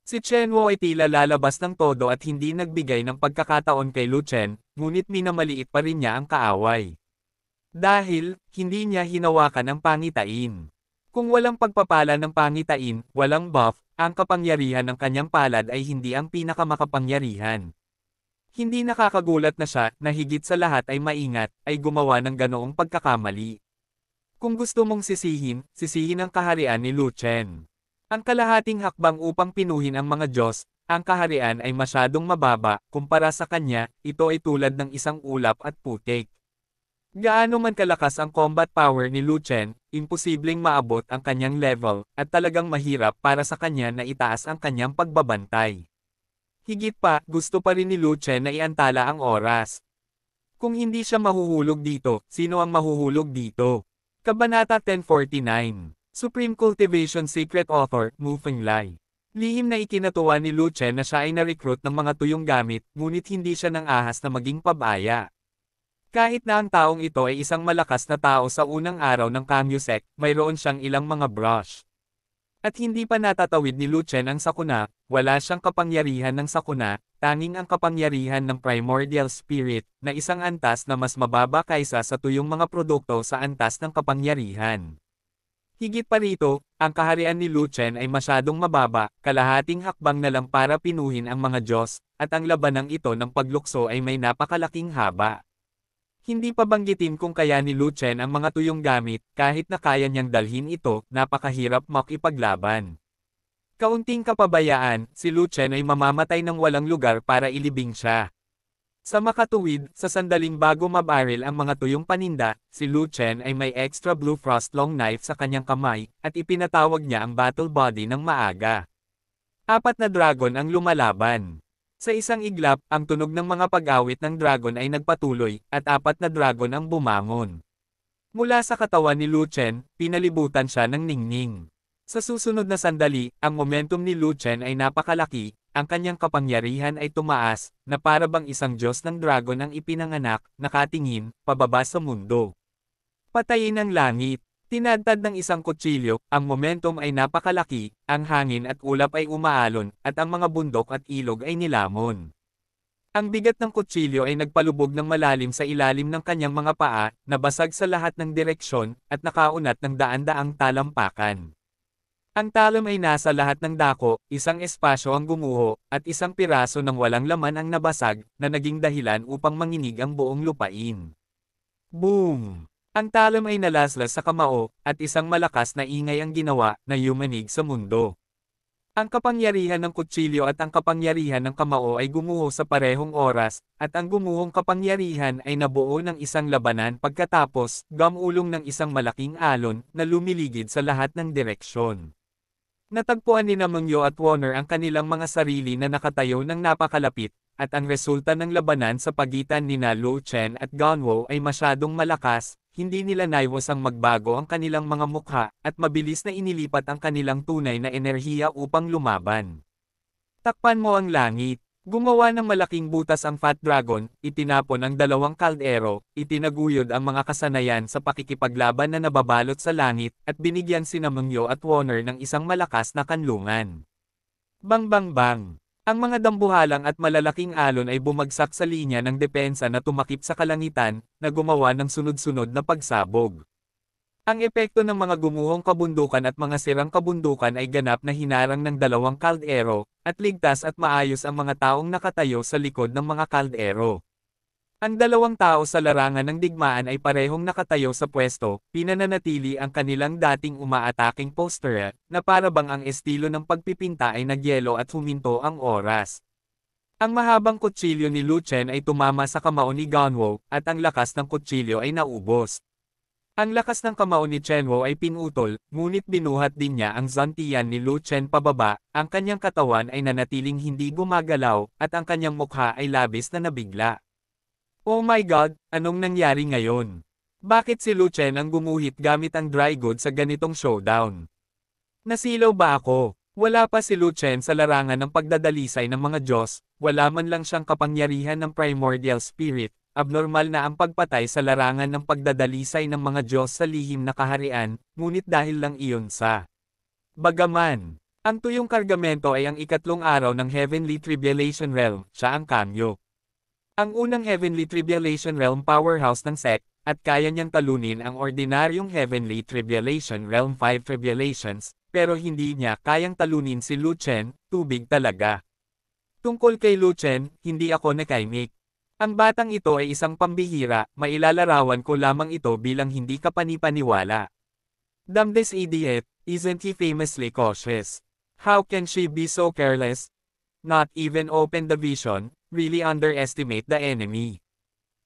Si Chenwo ay tila lalabas ng todo at hindi nagbigay ng pagkakataon kay Lu Chen, ngunit minamaliit pa rin niya ang kaaway. Dahil, hindi niya hinawakan ang pangitain. Kung walang pagpapala ng pangitain, walang buff, ang kapangyarihan ng kanyang palad ay hindi ang pinakamakapangyarihan. Hindi nakakagulat na siya, na higit sa lahat ay maingat, ay gumawa ng ganoong pagkakamali. Kung gusto mong sisihin ang kaharian ni Lu Chen. Ang kalahating hakbang upang pinuhin ang mga Diyos, ang kaharian ay masyadong mababa, kumpara sa kanya, ito ay tulad ng isang ulap at putik. Gaano man kalakas ang combat power ni Lu Chen, imposibleng maabot ang kanyang level, at talagang mahirap para sa kanya na itaas ang kanyang pagbabantay. Higit pa, gusto pa rin ni Lu Chen na iantala ang oras. Kung hindi siya mahuhulog dito, sino ang mahuhulog dito? Kabanata 1049. Supreme Cultivation Secret Author, Mu Fenglai. Lihim na ikinatuwa ni Lu Chen na siya ay na-recruit ng mga tuyong gamit, ngunit hindi siya nang ahas na maging pabaya. Kahit na ang taong ito ay isang malakas na tao sa unang araw ng Kangyu Sect, mayroon siyang ilang mga brush. At hindi pa natatawid ni Lu Chen ang sakuna, wala siyang kapangyarihan ng sakuna, tanging ang kapangyarihan ng Primordial Spirit, na isang antas na mas mababa kaysa sa tuyong mga produkto sa antas ng kapangyarihan. Higit pa rito, ang kaharian ni Lu Chen ay masyadong mababa, kalahating hakbang na lang para pinuhin ang mga Diyos, at ang labanang ito ng paglukso ay may napakalaking haba. Hindi pa banggitin kung kaya ni Lu Chen ang mga tuyong gamit, kahit na kaya niyang dalhin ito, napakahirap makipaglaban. Kaunting kapabayaan, si Lu Chen ay mamamatay ng walang lugar para ilibing siya. Sa makatuwid, sa sandaling bago mabaril ang mga tuyong paninda, si Lu Chen ay may extra blue frost long knife sa kanyang kamay, at ipinatawag niya ang battle body ng maaga. 4 na dragon ang lumalaban. Sa isang iglap, ang tunog ng mga pag-awit ng dragon ay nagpatuloy, at 4 na dragon ang bumangon. Mula sa katawan ni Lu Chen, pinalibutan siya ng ningning. Sa susunod na sandali, ang momentum ni Lu Chen ay napakalaki, ang kanyang kapangyarihan ay tumaas, na para bang isang Diyos ng dragon ang ipinanganak, nakatingin, pababa sa mundo. Patayin ang langit. Tinadtad ng isang kutsilyo, ang momentum ay napakalaki, ang hangin at ulap ay umaalon, at ang mga bundok at ilog ay nilamon. Ang bigat ng kutsilyo ay nagpalubog ng malalim sa ilalim ng kanyang mga paa, nabasag sa lahat ng direksyon, at nakaunat ng daan-daang talampakan. Ang talom ay nasa lahat ng dako, isang espasyo ang gumuho, at isang piraso ng walang laman ang nabasag, na naging dahilan upang manginig ang buong lupain. Boom! Ang talom ay nalaslas sa kamao, at isang malakas na ingay ang ginawa, na yumanig sa mundo. Ang kapangyarihan ng kutsilyo at ang kapangyarihan ng kamao ay gumuho sa parehong oras, at ang gumuhong kapangyarihan ay nabuo ng isang labanan pagkatapos, gamulong ng isang malaking alon, na lumiligid sa lahat ng direksyon. Natagpuan ni Mengyo at Warner ang kanilang mga sarili na nakatayo ng napakalapit, at ang resulta ng labanan sa pagitan nina Lu Chen at Ganwo ay masyadong malakas, hindi nila naiwasang magbago ang kanilang mga mukha, at mabilis na inilipat ang kanilang tunay na enerhiya upang lumaban. Takpan mo ang langit. Gumawa ng malaking butas ang Fat Dragon, itinapon ang 2 kaldero, itinaguyod ang mga kasanayan sa pakikipaglaban na nababalot sa langit, at binigyan sina Mengyo at Warner ng isang malakas na kanlungan. Bang bang bang! Ang mga dambuhalang at malalaking alon ay bumagsak sa linya ng depensa na tumakip sa kalangitan, na gumawa ng sunod-sunod na pagsabog. Ang epekto ng mga gumuhong kabundukan at mga sirang kabundukan ay ganap na hinarang ng 2 kaldero, at ligtas at maayos ang mga taong nakatayo sa likod ng mga kaldero. Ang 2 tao sa larangan ng digmaan ay parehong nakatayo sa pwesto, pinananatili ang kanilang dating umaataking posture, na para bang ang estilo ng pagpipinta ay nagyelo at huminto ang oras. Ang mahabang kutsilyo ni Lu Chen ay tumama sa kamao ni Ganwo, at ang lakas ng kutsilyo ay naubos. Ang lakas ng kamao ni Chenwo ay pinutol, ngunit binuhat din niya ang zantian ni Lu Chen pababa, ang kanyang katawan ay nanatiling hindi gumagalaw, at ang kanyang mukha ay labis na nabigla. Oh my God, anong nangyari ngayon? Bakit si Lu Chen ang gumuhit gamit ang dry goods sa ganitong showdown? Nasilaw ba ako? Wala pa si Lu Chen sa larangan ng pagdadalisay ng mga Diyos, wala man lang siyang kapangyarihan ng primordial spirit, abnormal na ang pagpatay sa larangan ng pagdadalisay ng mga Diyos sa lihim na kaharian, ngunit dahil lang iyon sa Bagaman, ang tuyong kargamento ay ang ikatlong araw ng Heavenly Tribulation Realm, siya ang Kamyo. Ang unang Heavenly Tribulation Realm powerhouse ng sect, at kaya niyang talunin ang ordinaryong Heavenly Tribulation Realm 5 Tribulations, pero hindi niya kayang talunin si Lu Chen, tubig talaga. Tungkol kay Lu Chen, hindi ako nakaimik. Ang batang ito ay isang pambihira, mailalarawan ko lamang ito bilang hindi kapanipaniwala. Damn this idiot, isn't he famously cautious? How can she be so careless? Not even open the vision, really underestimate the enemy.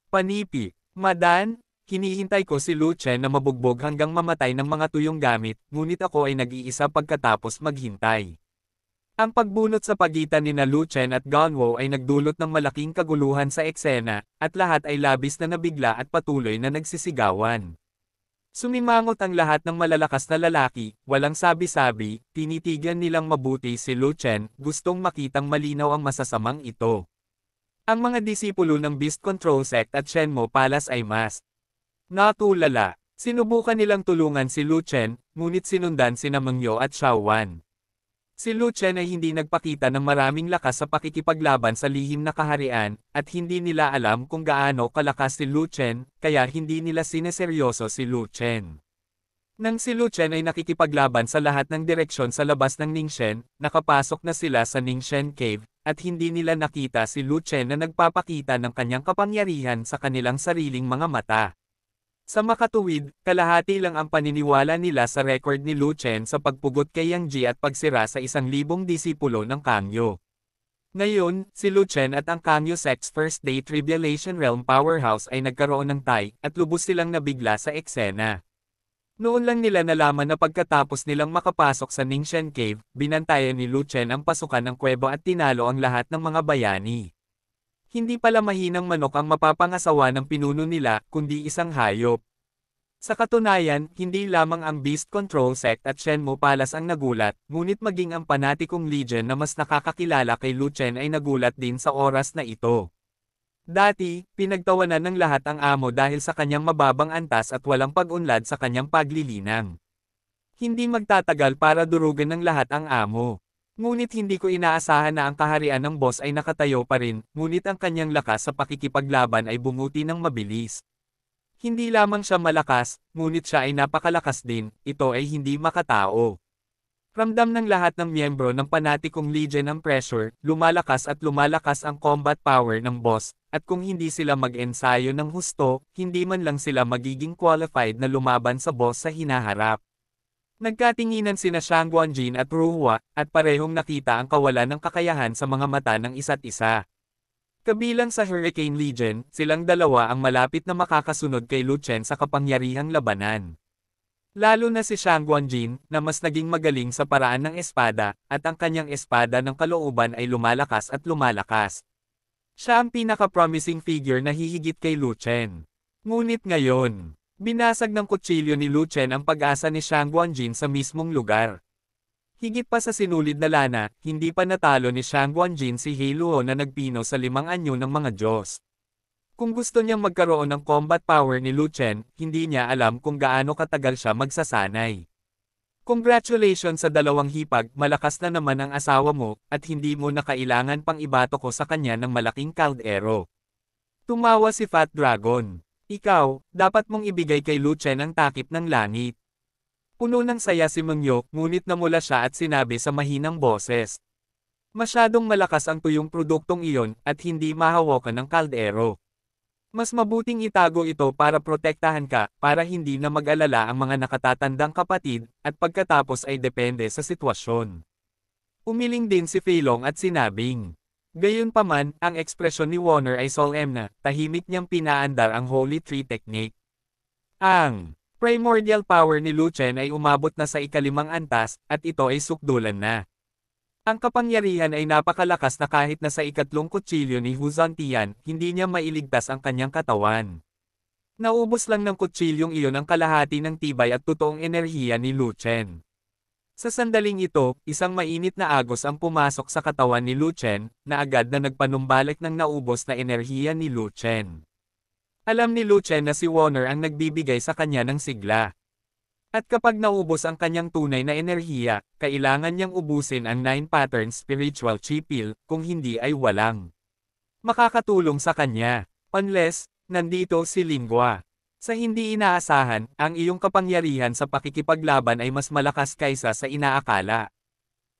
Panipi, Madan, hinihintay ko si Lu Chen na mabugbog hanggang mamatay ng mga tuyong gamit, ngunit ako ay nag-iisa pagkatapos maghintay. Ang pagbunot sa pagitan ni Lu Chen at Ganwo ay nagdulot ng malaking kaguluhan sa eksena, at lahat ay labis na nabigla at patuloy na nagsisigawan. Sumimangot ang lahat ng malalakas na lalaki, walang sabi-sabi, tinitigan nilang mabuti si Lu Chen, gustong makitang malinaw ang masasamang ito. Ang mga disipulo ng Beast Control Sect at Shenmo Palace ay mas natulala. Sinubukan nilang tulungan si Lu Chen, ngunit sinundan sina Mengyo at Xiaowan. Si Lu Chen ay hindi nagpakita ng maraming lakas sa pakikipaglaban sa lihim na kaharian, at hindi nila alam kung gaano kalakas si Lu Chen, kaya hindi nila sineseryoso si Lu Chen. Nang si Lu Chen ay nakikipaglaban sa lahat ng direksyon sa labas ng Ningxen, nakapasok na sila sa Ningxen Cave, at hindi nila nakita si Lu Chen na nagpapakita ng kanyang kapangyarihan sa kanilang sariling mga mata. Sa makatuwid, kalahati lang ang paniniwala nila sa record ni Lu Chen sa pagpugot kay Yang Ji at pagsira sa 1,000 disipulo ng Kangyo. Ngayon, si Lu Chen at ang Kangyo Sect's First Day Tribulation Realm Powerhouse ay nagkaroon ng tie, at lubos silang nabigla sa eksena. Noon lang nila nalaman na pagkatapos nilang makapasok sa Ningxen Cave, binantayan ni Lu Chen ang pasukan ng kuweba at tinalo ang lahat ng mga bayani. Hindi pala mahinang manok ang mapapangasawa ng pinuno nila, kundi isang hayop. Sa katunayan, hindi lamang ang Beast Control Sect at Shenmo Palace ang nagulat, ngunit maging ang panatikong Legion na mas nakakakilala kay Lu Chen ay nagulat din sa oras na ito. Dati, pinagtawanan ng lahat ang amo dahil sa kanyang mababang antas at walang pag-unlad sa kanyang paglilinang. Hindi magtatagal para durugan ng lahat ang amo. Ngunit hindi ko inaasahan na ang kaharian ng boss ay nakatayo pa rin, ngunit ang kanyang lakas sa pakikipaglaban ay bumuti ng mabilis. Hindi lamang siya malakas, ngunit siya ay napakalakas din, ito ay hindi makatao. Ramdam ng lahat ng miyembro ng panatikong Legion ang pressure, lumalakas ang combat power ng boss, at kung hindi sila mag-ensayo ng husto, hindi man lang sila magiging qualified na lumaban sa boss sa hinaharap. Nagkatinginan sina Shang Guanjin at Ruhua, at parehong nakita ang kawalan ng kakayahan sa mga mata ng isa't isa. Kabilang sa Hurricane Legion, silang dalawa ang malapit na makakasunod kay Lu Chen sa kapangyarihang labanan. Lalo na si Shang Guanjin, na mas naging magaling sa paraan ng espada, at ang kanyang espada ng kalooban ay lumalakas at lumalakas. Siya ang pinaka-promising figure na hihigit kay Lu Chen. Ngunit ngayon, binasag ng kutsilyo ni Lu Chen ang pag-asa ni Shang Guanjin sa mismong lugar. Higit pa sa sinulid na lana, hindi pa natalo ni Shang Guanjin si He Luo na nagpino sa 5 anyo ng mga Diyos. Kung gusto niyang magkaroon ng combat power ni Lu Chen, hindi niya alam kung gaano katagal siya magsasanay. Congratulations sa 2 hipag, malakas na naman ang asawa mo, at hindi mo na kailangan pang ibato ko sa kanya ng malaking kaldero. Tumawa si Fat Dragon. Ikaw, dapat mong ibigay kay Lu Chen ang takip ng langit. Puno ng saya si Mengyo, ngunit namula siya at sinabi sa mahinang boses. Masyadong malakas ang tuyong produktong iyon, at hindi mahawakan ng kaldero. Mas mabuting itago ito para protektahan ka, para hindi na mag-alala ang mga nakatatandang kapatid, at pagkatapos ay depende sa sitwasyon. Umiling din si Fei Long at sinabing. Gayunpaman, ang ekspresyon ni Warner ay solemn na, tahimik niyang pinaandar ang Holy Tree Technique. Ang primordial power ni Lu Chen ay umabot na sa 5 antas, at ito ay sukdulan na. Ang kapangyarihan ay napakalakas na kahit na sa 3 kutsilyo ni Hu Zhantian, hindi niya mailigtas ang kanyang katawan. Naubos lang ng kutsilyong iyon ang kalahati ng tibay at totoong enerhiya ni Lu Chen. Sa sandaling ito, isang mainit na agos ang pumasok sa katawan ni Lu Chen, na agad na nagpanumbalik ng naubos na enerhiya ni Lu Chen. Alam ni Lu Chen na si Warner ang nagbibigay sa kanya ng sigla. At kapag naubos ang kanyang tunay na enerhiya, kailangan niyang ubusin ang 9 pattern spiritual chi pill, kung hindi ay walang makakatulong sa kanya. Unless, nandito si Lingua. Sa hindi inaasahan, ang iyong kapangyarihan sa pakikipaglaban ay mas malakas kaysa sa inaakala.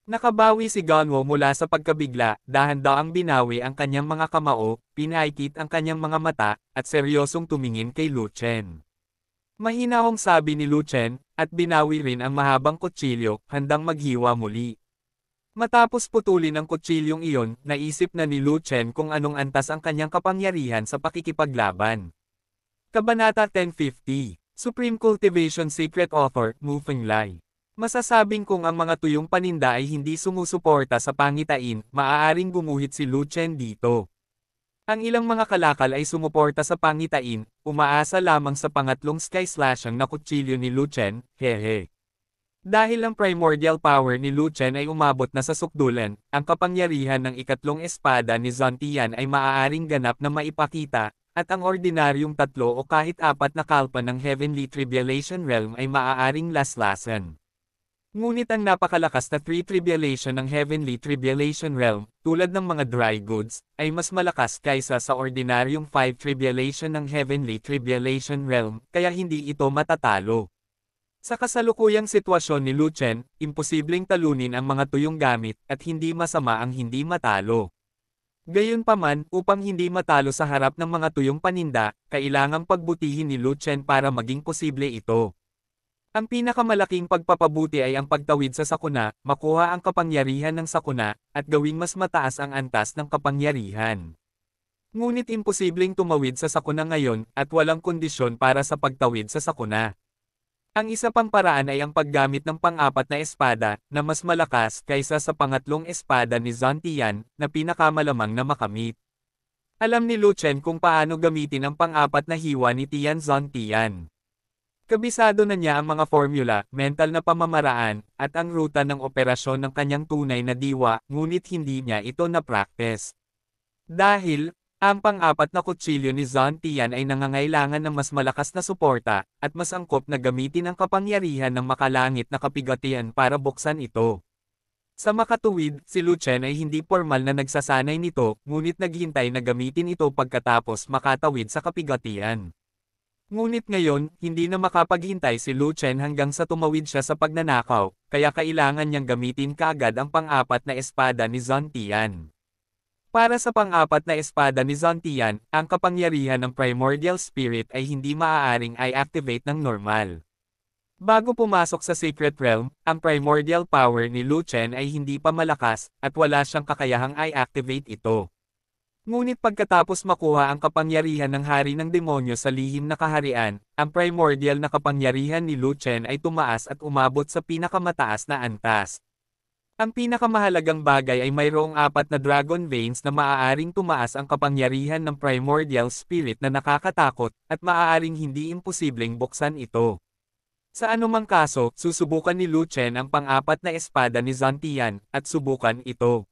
Nakabawi si Ganwo mula sa pagkabigla, dahan-daang binawi ang kanyang mga kamao, pinaikit ang kanyang mga mata, at seryosong tumingin kay Lu Chen. Mahinahong sabi ni Lu Chen, at binawi rin ang mahabang kutsilyo, handang maghiwa muli. Matapos putulin ang kutsilyong iyon, naisip na ni Lu Chen kung anong antas ang kanyang kapangyarihan sa pakikipaglaban. Kabanata 1050, Supreme Cultivation Secret Author, Mu Fenglai. Masasabing kung ang mga tuyong paninda ay hindi sumusuporta sa pangitain, maaaring gumuhit si Lu Chen dito. Ang ilang mga kalakal ay sumuporta sa pangitain, umaasa lamang sa pangatlong sky slashang na kutsilyo ni Lu Chen, hehe. Dahil ang primordial power ni Lu Chen ay umabot na sa sukdulan, ang kapangyarihan ng ikatlong espada ni Zantian ay maaaring ganap na maipakita, at ang ordinaryong 3 o kahit 4 na kalpa ng Heavenly Tribulation Realm ay maaaring laslasan. Ngunit ang napakalakas na 3 Tribulation ng Heavenly Tribulation Realm, tulad ng mga dry goods, ay mas malakas kaysa sa ordinaryong 5 Tribulation ng Heavenly Tribulation Realm, kaya hindi ito matatalo. Sa kasalukuyang sitwasyon ni Lu Chen, imposibleng talunin ang mga tuyong gamit, at hindi masama ang hindi matalo. Gayunpaman, upang hindi matalo sa harap ng mga tuyong paninda, kailangang pagbutihin ni Lu Chen para maging posible ito. Ang pinakamalaking pagpapabuti ay ang pagtawid sa sakuna, makuha ang kapangyarihan ng sakuna, at gawing mas mataas ang antas ng kapangyarihan. Ngunit imposibleng tumawid sa sakuna ngayon, at walang kondisyon para sa pagtawid sa sakuna. Ang isa pang paraan ay ang paggamit ng pang-4 na espada, na mas malakas kaysa sa pangatlong espada ni Zantian, na pinakamalamang na makamit. Alam ni Lu Chen kung paano gamitin ang pang-4 na hiwa ni Tian Zantian. Kabisado na niya ang mga formula, mental na pamamaraan, at ang ruta ng operasyon ng kanyang tunay na diwa, ngunit hindi niya ito na-practice. Dahil, ang pang-4 na kutsilyo ni Zantian ay nangangailangan ng mas malakas na suporta, at mas angkop na gamitin ang kapangyarihan ng makalangit na kapigatian para buksan ito. Sa makatuwid, si Lu Chen ay hindi formal na nagsasanay nito, ngunit naghintay na gamitin ito pagkatapos makatawid sa kapigatian. Ngunit ngayon, hindi na makapaghintay si Lu Chen hanggang sa tumawid siya sa pagnanakaw, kaya kailangan niyang gamitin kaagad ang pang-4 na espada ni Zantian. Para sa pang-4 na espada ni Zantian, ang kapangyarihan ng Primordial Spirit ay hindi maaaring i-activate ng normal. Bago pumasok sa Secret Realm, ang Primordial Power ni Lu Chen ay hindi pa malakas, at wala siyang kakayahang i-activate ito. Ngunit pagkatapos makuha ang kapangyarihan ng hari ng demonyo sa lihim na kaharian, ang primordial na kapangyarihan ni Lu Chen ay tumaas at umabot sa pinakamataas na antas. Ang pinakamahalagang bagay ay mayroong 4 na dragon veins na maaaring tumaas ang kapangyarihan ng primordial spirit na nakakatakot, at maaaring hindi imposibleng buksan ito. Sa anumang kaso, susubukan ni Lu Chen ang pang-4 na espada ni Zantian, at subukan ito.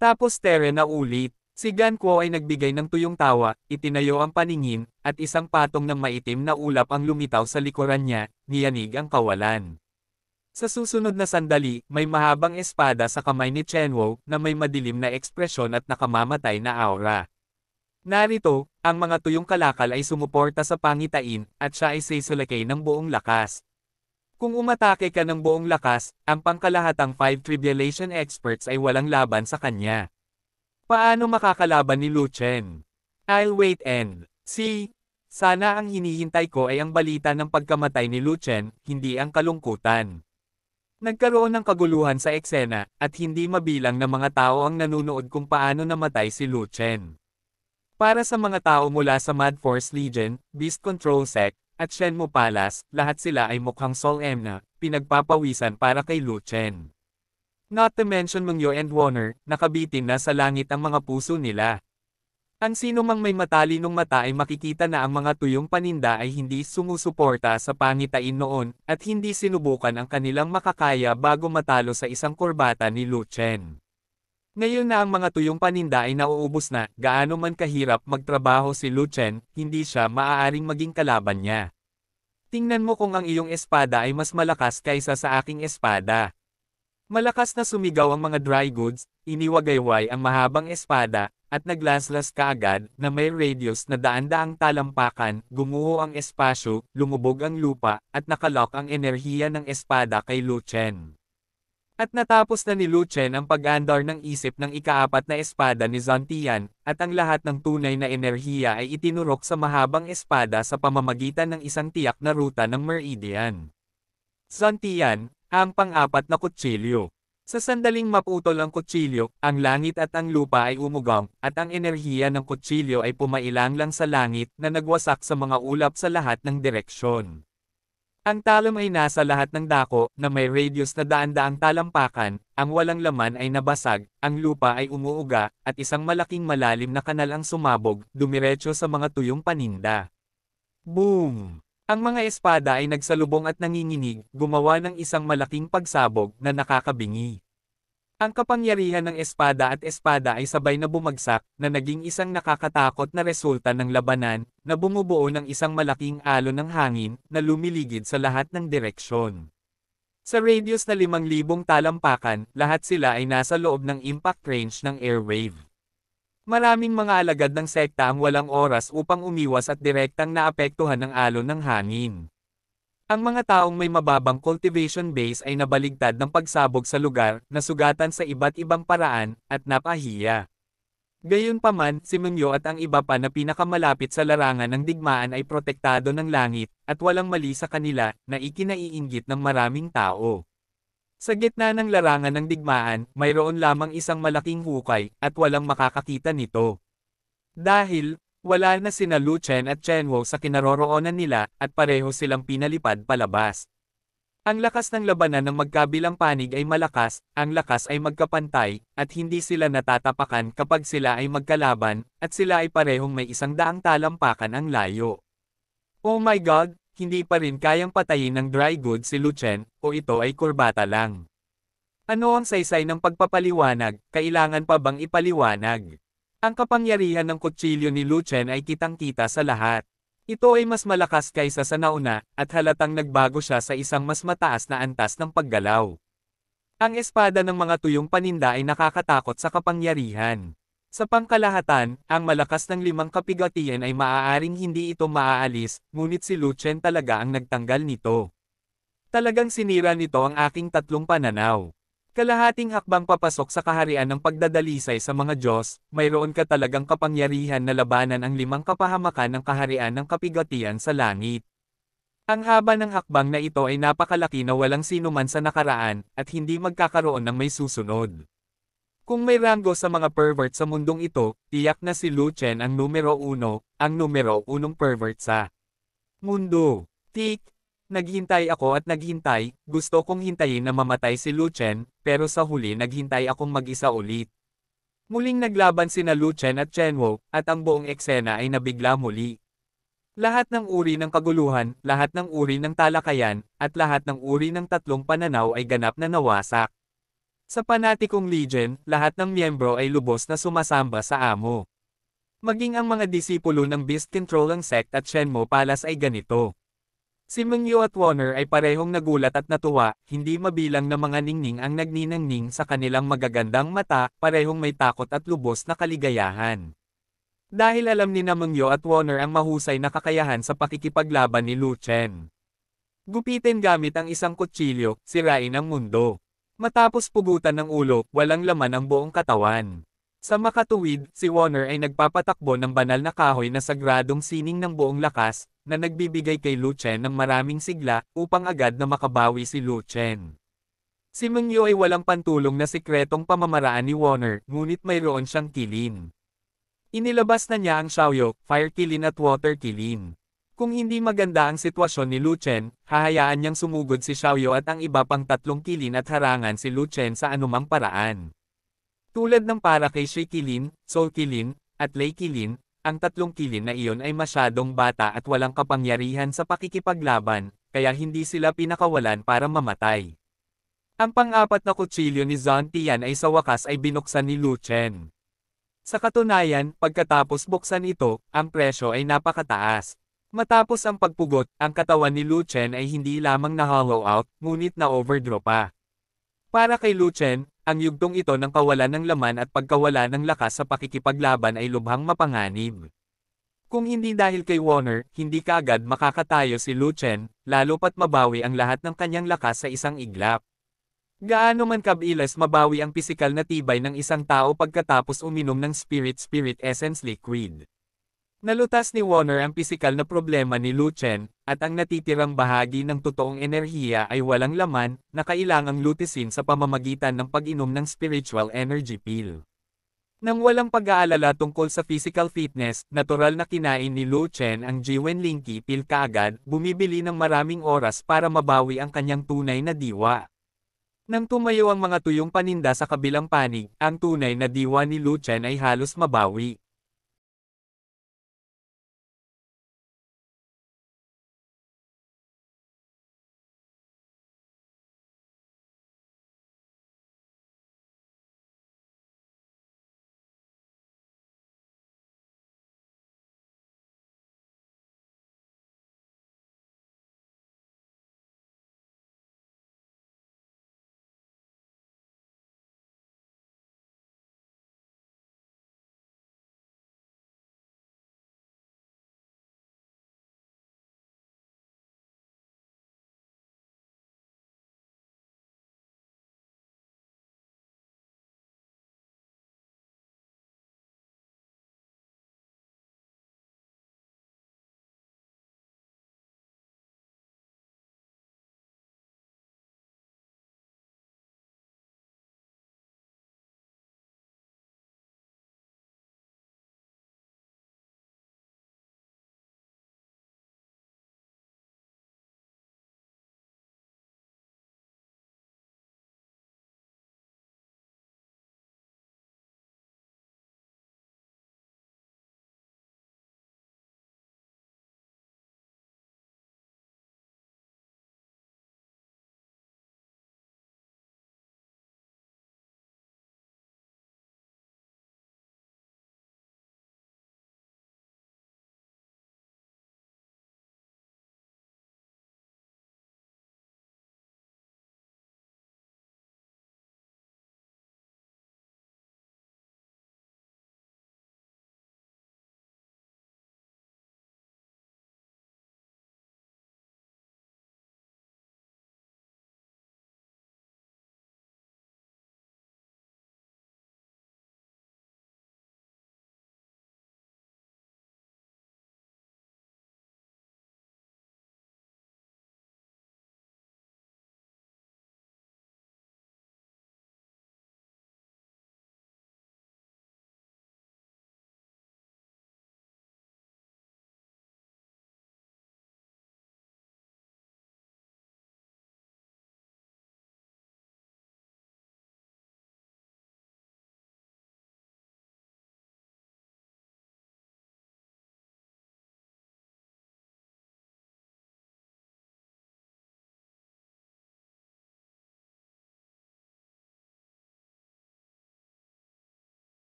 Tapos tere na ulit. Si Gan Kuo ay nagbigay ng tuyong tawa, itinayo ang paningin, at isang patong ng maitim na ulap ang lumitaw sa likuran niya, niyanig ang kawalan. Sa susunod na sandali, may mahabang espada sa kamay ni Chenwo, na may madilim na ekspresyon at nakamamatay na aura. Narito, ang mga tuyong kalakal ay sumuporta sa pangitain, at siya ay sisulakay ng buong lakas. Kung umatake ka ng buong lakas, ang pangkalahatang 5 Tribulation Experts ay walang laban sa kanya. Paano makakalaban ni Lu Chen? I'll wait and see. Sana ang hinihintay ko ay ang balita ng pagkamatay ni Lu Chen, hindi ang kalungkutan. Nagkaroon ng kaguluhan sa eksena, at hindi mabilang na mga tao ang nanunood kung paano namatay si Lu Chen. Para sa mga tao mula sa Mad Force Legion, Beast Control Sect, at Shenmue Palace, lahat sila ay mukhang solemn na, pinagpapawisan para kay Lu Chen. Not to mention Mengyo and Warner, nakabitin na sa langit ang mga puso nila. Ang sinumang may matalinong mata ay makikita na ang mga tuyong paninda ay hindi sumusuporta sa pangitain noon, at hindi sinubukan ang kanilang makakaya bago matalo sa isang kurbata ni Lu Chen. Ngayon na ang mga tuyong paninda ay nauubos na, gaano man kahirap magtrabaho si Lu Chen, hindi siya maaaring maging kalaban niya. Tingnan mo kung ang iyong espada ay mas malakas kaysa sa aking espada. Malakas na sumigaw ang mga dry goods, iniwagayway ang mahabang espada, at naglaslas kaagad na may radius na daan-daang talampakan, gumuho ang espasyo, lumubog ang lupa, at nakalock ang enerhiya ng espada kay Lu Chen. At natapos na ni Lu Chen ang pag-andar ng isip ng ikaapat na espada ni Zantian, at ang lahat ng tunay na enerhiya ay itinurok sa mahabang espada sa pamamagitan ng isang tiyak na ruta ng meridian. Zantian, ang pang-apat na kutsilyo. Sa sandaling maputol ang kutsilyo, ang langit at ang lupa ay umugong, at ang enerhiya ng kutsilyo ay pumailang lang sa langit na nagwasak sa mga ulap sa lahat ng direksyon. Ang talam ay nasa lahat ng dako, na may radius na daan-daang talampakan, ang walang laman ay nabasag, ang lupa ay umuuga, at isang malaking malalim na kanal ang sumabog, dumiretso sa mga tuyong paninda. Boom! Ang mga espada ay nagsalubong at nanginginig, gumawa ng isang malaking pagsabog na nakakabingi. Ang kapangyarihan ng espada at espada ay sabay na bumagsak, na naging isang nakakatakot na resulta ng labanan, na bumubuo ng isang malaking alon ng hangin, na lumiligid sa lahat ng direksyon. Sa radius na 5,000 talampakan, lahat sila ay nasa loob ng impact range ng airwave. Maraming mga alagad ng sekta ang walang oras upang umiwas at direktang naapektuhan ng alon ng hangin. Ang mga taong may mababang cultivation base ay nabaligtad ng pagsabog sa lugar, nasugatan sa iba't ibang paraan, at napahiya. Gayunpaman, si Mungyo at ang iba pa na pinakamalapit sa larangan ng digmaan ay protektado ng langit, at walang mali sa kanila, na ikinaiinggit ng maraming tao. Sa gitna ng larangan ng digmaan, mayroon lamang isang malaking hukay, at walang makakakita nito. Dahil, wala na sina Lu Chen at Chen Wu sa kinaroroonan nila, at pareho silang pinalipad palabas. Ang lakas ng labanan ng magkabilang panig ay malakas, ang lakas ay magkapantay, at hindi sila natatapakan kapag sila ay magkalaban, at sila ay parehong may 100 talampakan ang layo. Oh my God! Hindi pa rin kayang patayin ng dry goods si Lu Chen, o ito ay kurbata lang. Ano ang saysay ng pagpapaliwanag, kailangan pa bang ipaliwanag? Ang kapangyarihan ng kutsilyo ni Lu Chen ay kitang-kita sa lahat. Ito ay mas malakas kaysa sa nauna, at halatang nagbago siya sa isang mas mataas na antas ng paggalaw. Ang espada ng mga tuyong paninda ay nakakatakot sa kapangyarihan. Sa pangkalahatan, ang malakas ng 5 kapigatian ay maaaring hindi ito maaalis, ngunit si Lu Chen talaga ang nagtanggal nito. Talagang sinira nito ang aking 3 pananaw. Kalahating hakbang papasok sa kaharian ng pagdadalisay sa mga Diyos, mayroon ka talagang kapangyarihan na labanan ang 5 kapahamakan ng kaharian ng kapigatian sa langit. Ang haba ng hakbang na ito ay napakalaki na walang sinuman sa nakaraan, at hindi magkakaroon ng may susunod. Kung may ranggo sa mga pervert sa mundong ito, tiyak na si Lu Chen ang numero 1, ang numero 1 pervert sa mundo. Tik! Naghintay ako at naghintay, gusto kong hintayin na mamatay si Lu Chen, pero sa huli naghintay akong mag-isa ulit. Muling naglaban sina Lu Chen at Chen Wu, at ang buong eksena ay nabigla muli. Lahat ng uri ng kaguluhan, lahat ng uri ng talakayan, at lahat ng uri ng 3 pananaw ay ganap na nawasak. Sa panatikong legion, lahat ng miyembro ay lubos na sumasamba sa amo. Maging ang mga disipulo ng Beast Controlling Sect at Shenmue Palace ay ganito. Si Mengyo at Warner ay parehong nagulat at natuwa, hindi mabilang na mga ningning ang nagniningning sa kanilang magagandang mata, parehong may takot at lubos na kaligayahan. Dahil alam ni na Mengyo at Warner ang mahusay na kakayahan sa pakikipaglaban ni Lu Chen. Gupitin gamit ang isang kutsilyo, sirain ang mundo. Matapos pugutan ng ulo, walang laman ang buong katawan. Sa makatuwid, si Warner ay nagpapatakbo ng banal na kahoy na sagradong sining ng buong lakas, na nagbibigay kay Lu Chen ng maraming sigla, upang agad na makabawi si Lu Chen. Si Mengyo ay walang pantulong na sikretong pamamaraan ni Warner, ngunit mayroon siyang kilin. Inilabas na niya ang Xiaoyo, fire kilin at water kilin. Kung hindi maganda ang sitwasyon ni Lu Chen, hahayaan niyang sumugod si Xiaoyo at ang iba pang 3 kilin at harangan si Lu Chen sa anumang paraan. Tulad ng para kay Shi Kilin, Soul Kilin, at Lei Qilin, ang tatlong kilin na iyon ay masyadong bata at walang kapangyarihan sa pakikipaglaban, kaya hindi sila pinakawalan para mamatay. Ang pang-apat na kutsilyo ni Zhang Tian ay sa wakas ay binuksan ni Lu Chen. Sa katunayan, pagkatapos buksan ito, ang presyo ay napakataas. Matapos ang pagpugot, ang katawan ni Lu Chen ay hindi lamang na-hollow out, ngunit na-overdraw pa. Para kay Lu Chen, ang yugtong ito ng kawalan ng laman at pagkawala ng lakas sa pakikipaglaban ay lubhang mapanganib. Kung hindi dahil kay Warner, hindi kaagad makakatayo si Lu Chen, lalo pat mabawi ang lahat ng kanyang lakas sa isang iglap. Gaano man kabilis mabawi ang pisikal na tibay ng isang tao pagkatapos uminom ng Spirit Essence Liquid. Nalutas ni Warner ang pisikal na problema ni Lu Chen, at ang natitirang bahagi ng totoong enerhiya ay walang laman, na kailangang lutisin sa pamamagitan ng pag-inom ng spiritual energy pill. Nang walang pag-aalala tungkol sa physical fitness, natural na kinain ni Lu Chen ang Jiwen Linky pill kaagad, bumibili ng maraming oras para mabawi ang kanyang tunay na diwa. Nang tumayo ang mga tuyong paninda sa kabilang panig, ang tunay na diwa ni Lu Chen ay halos mabawi.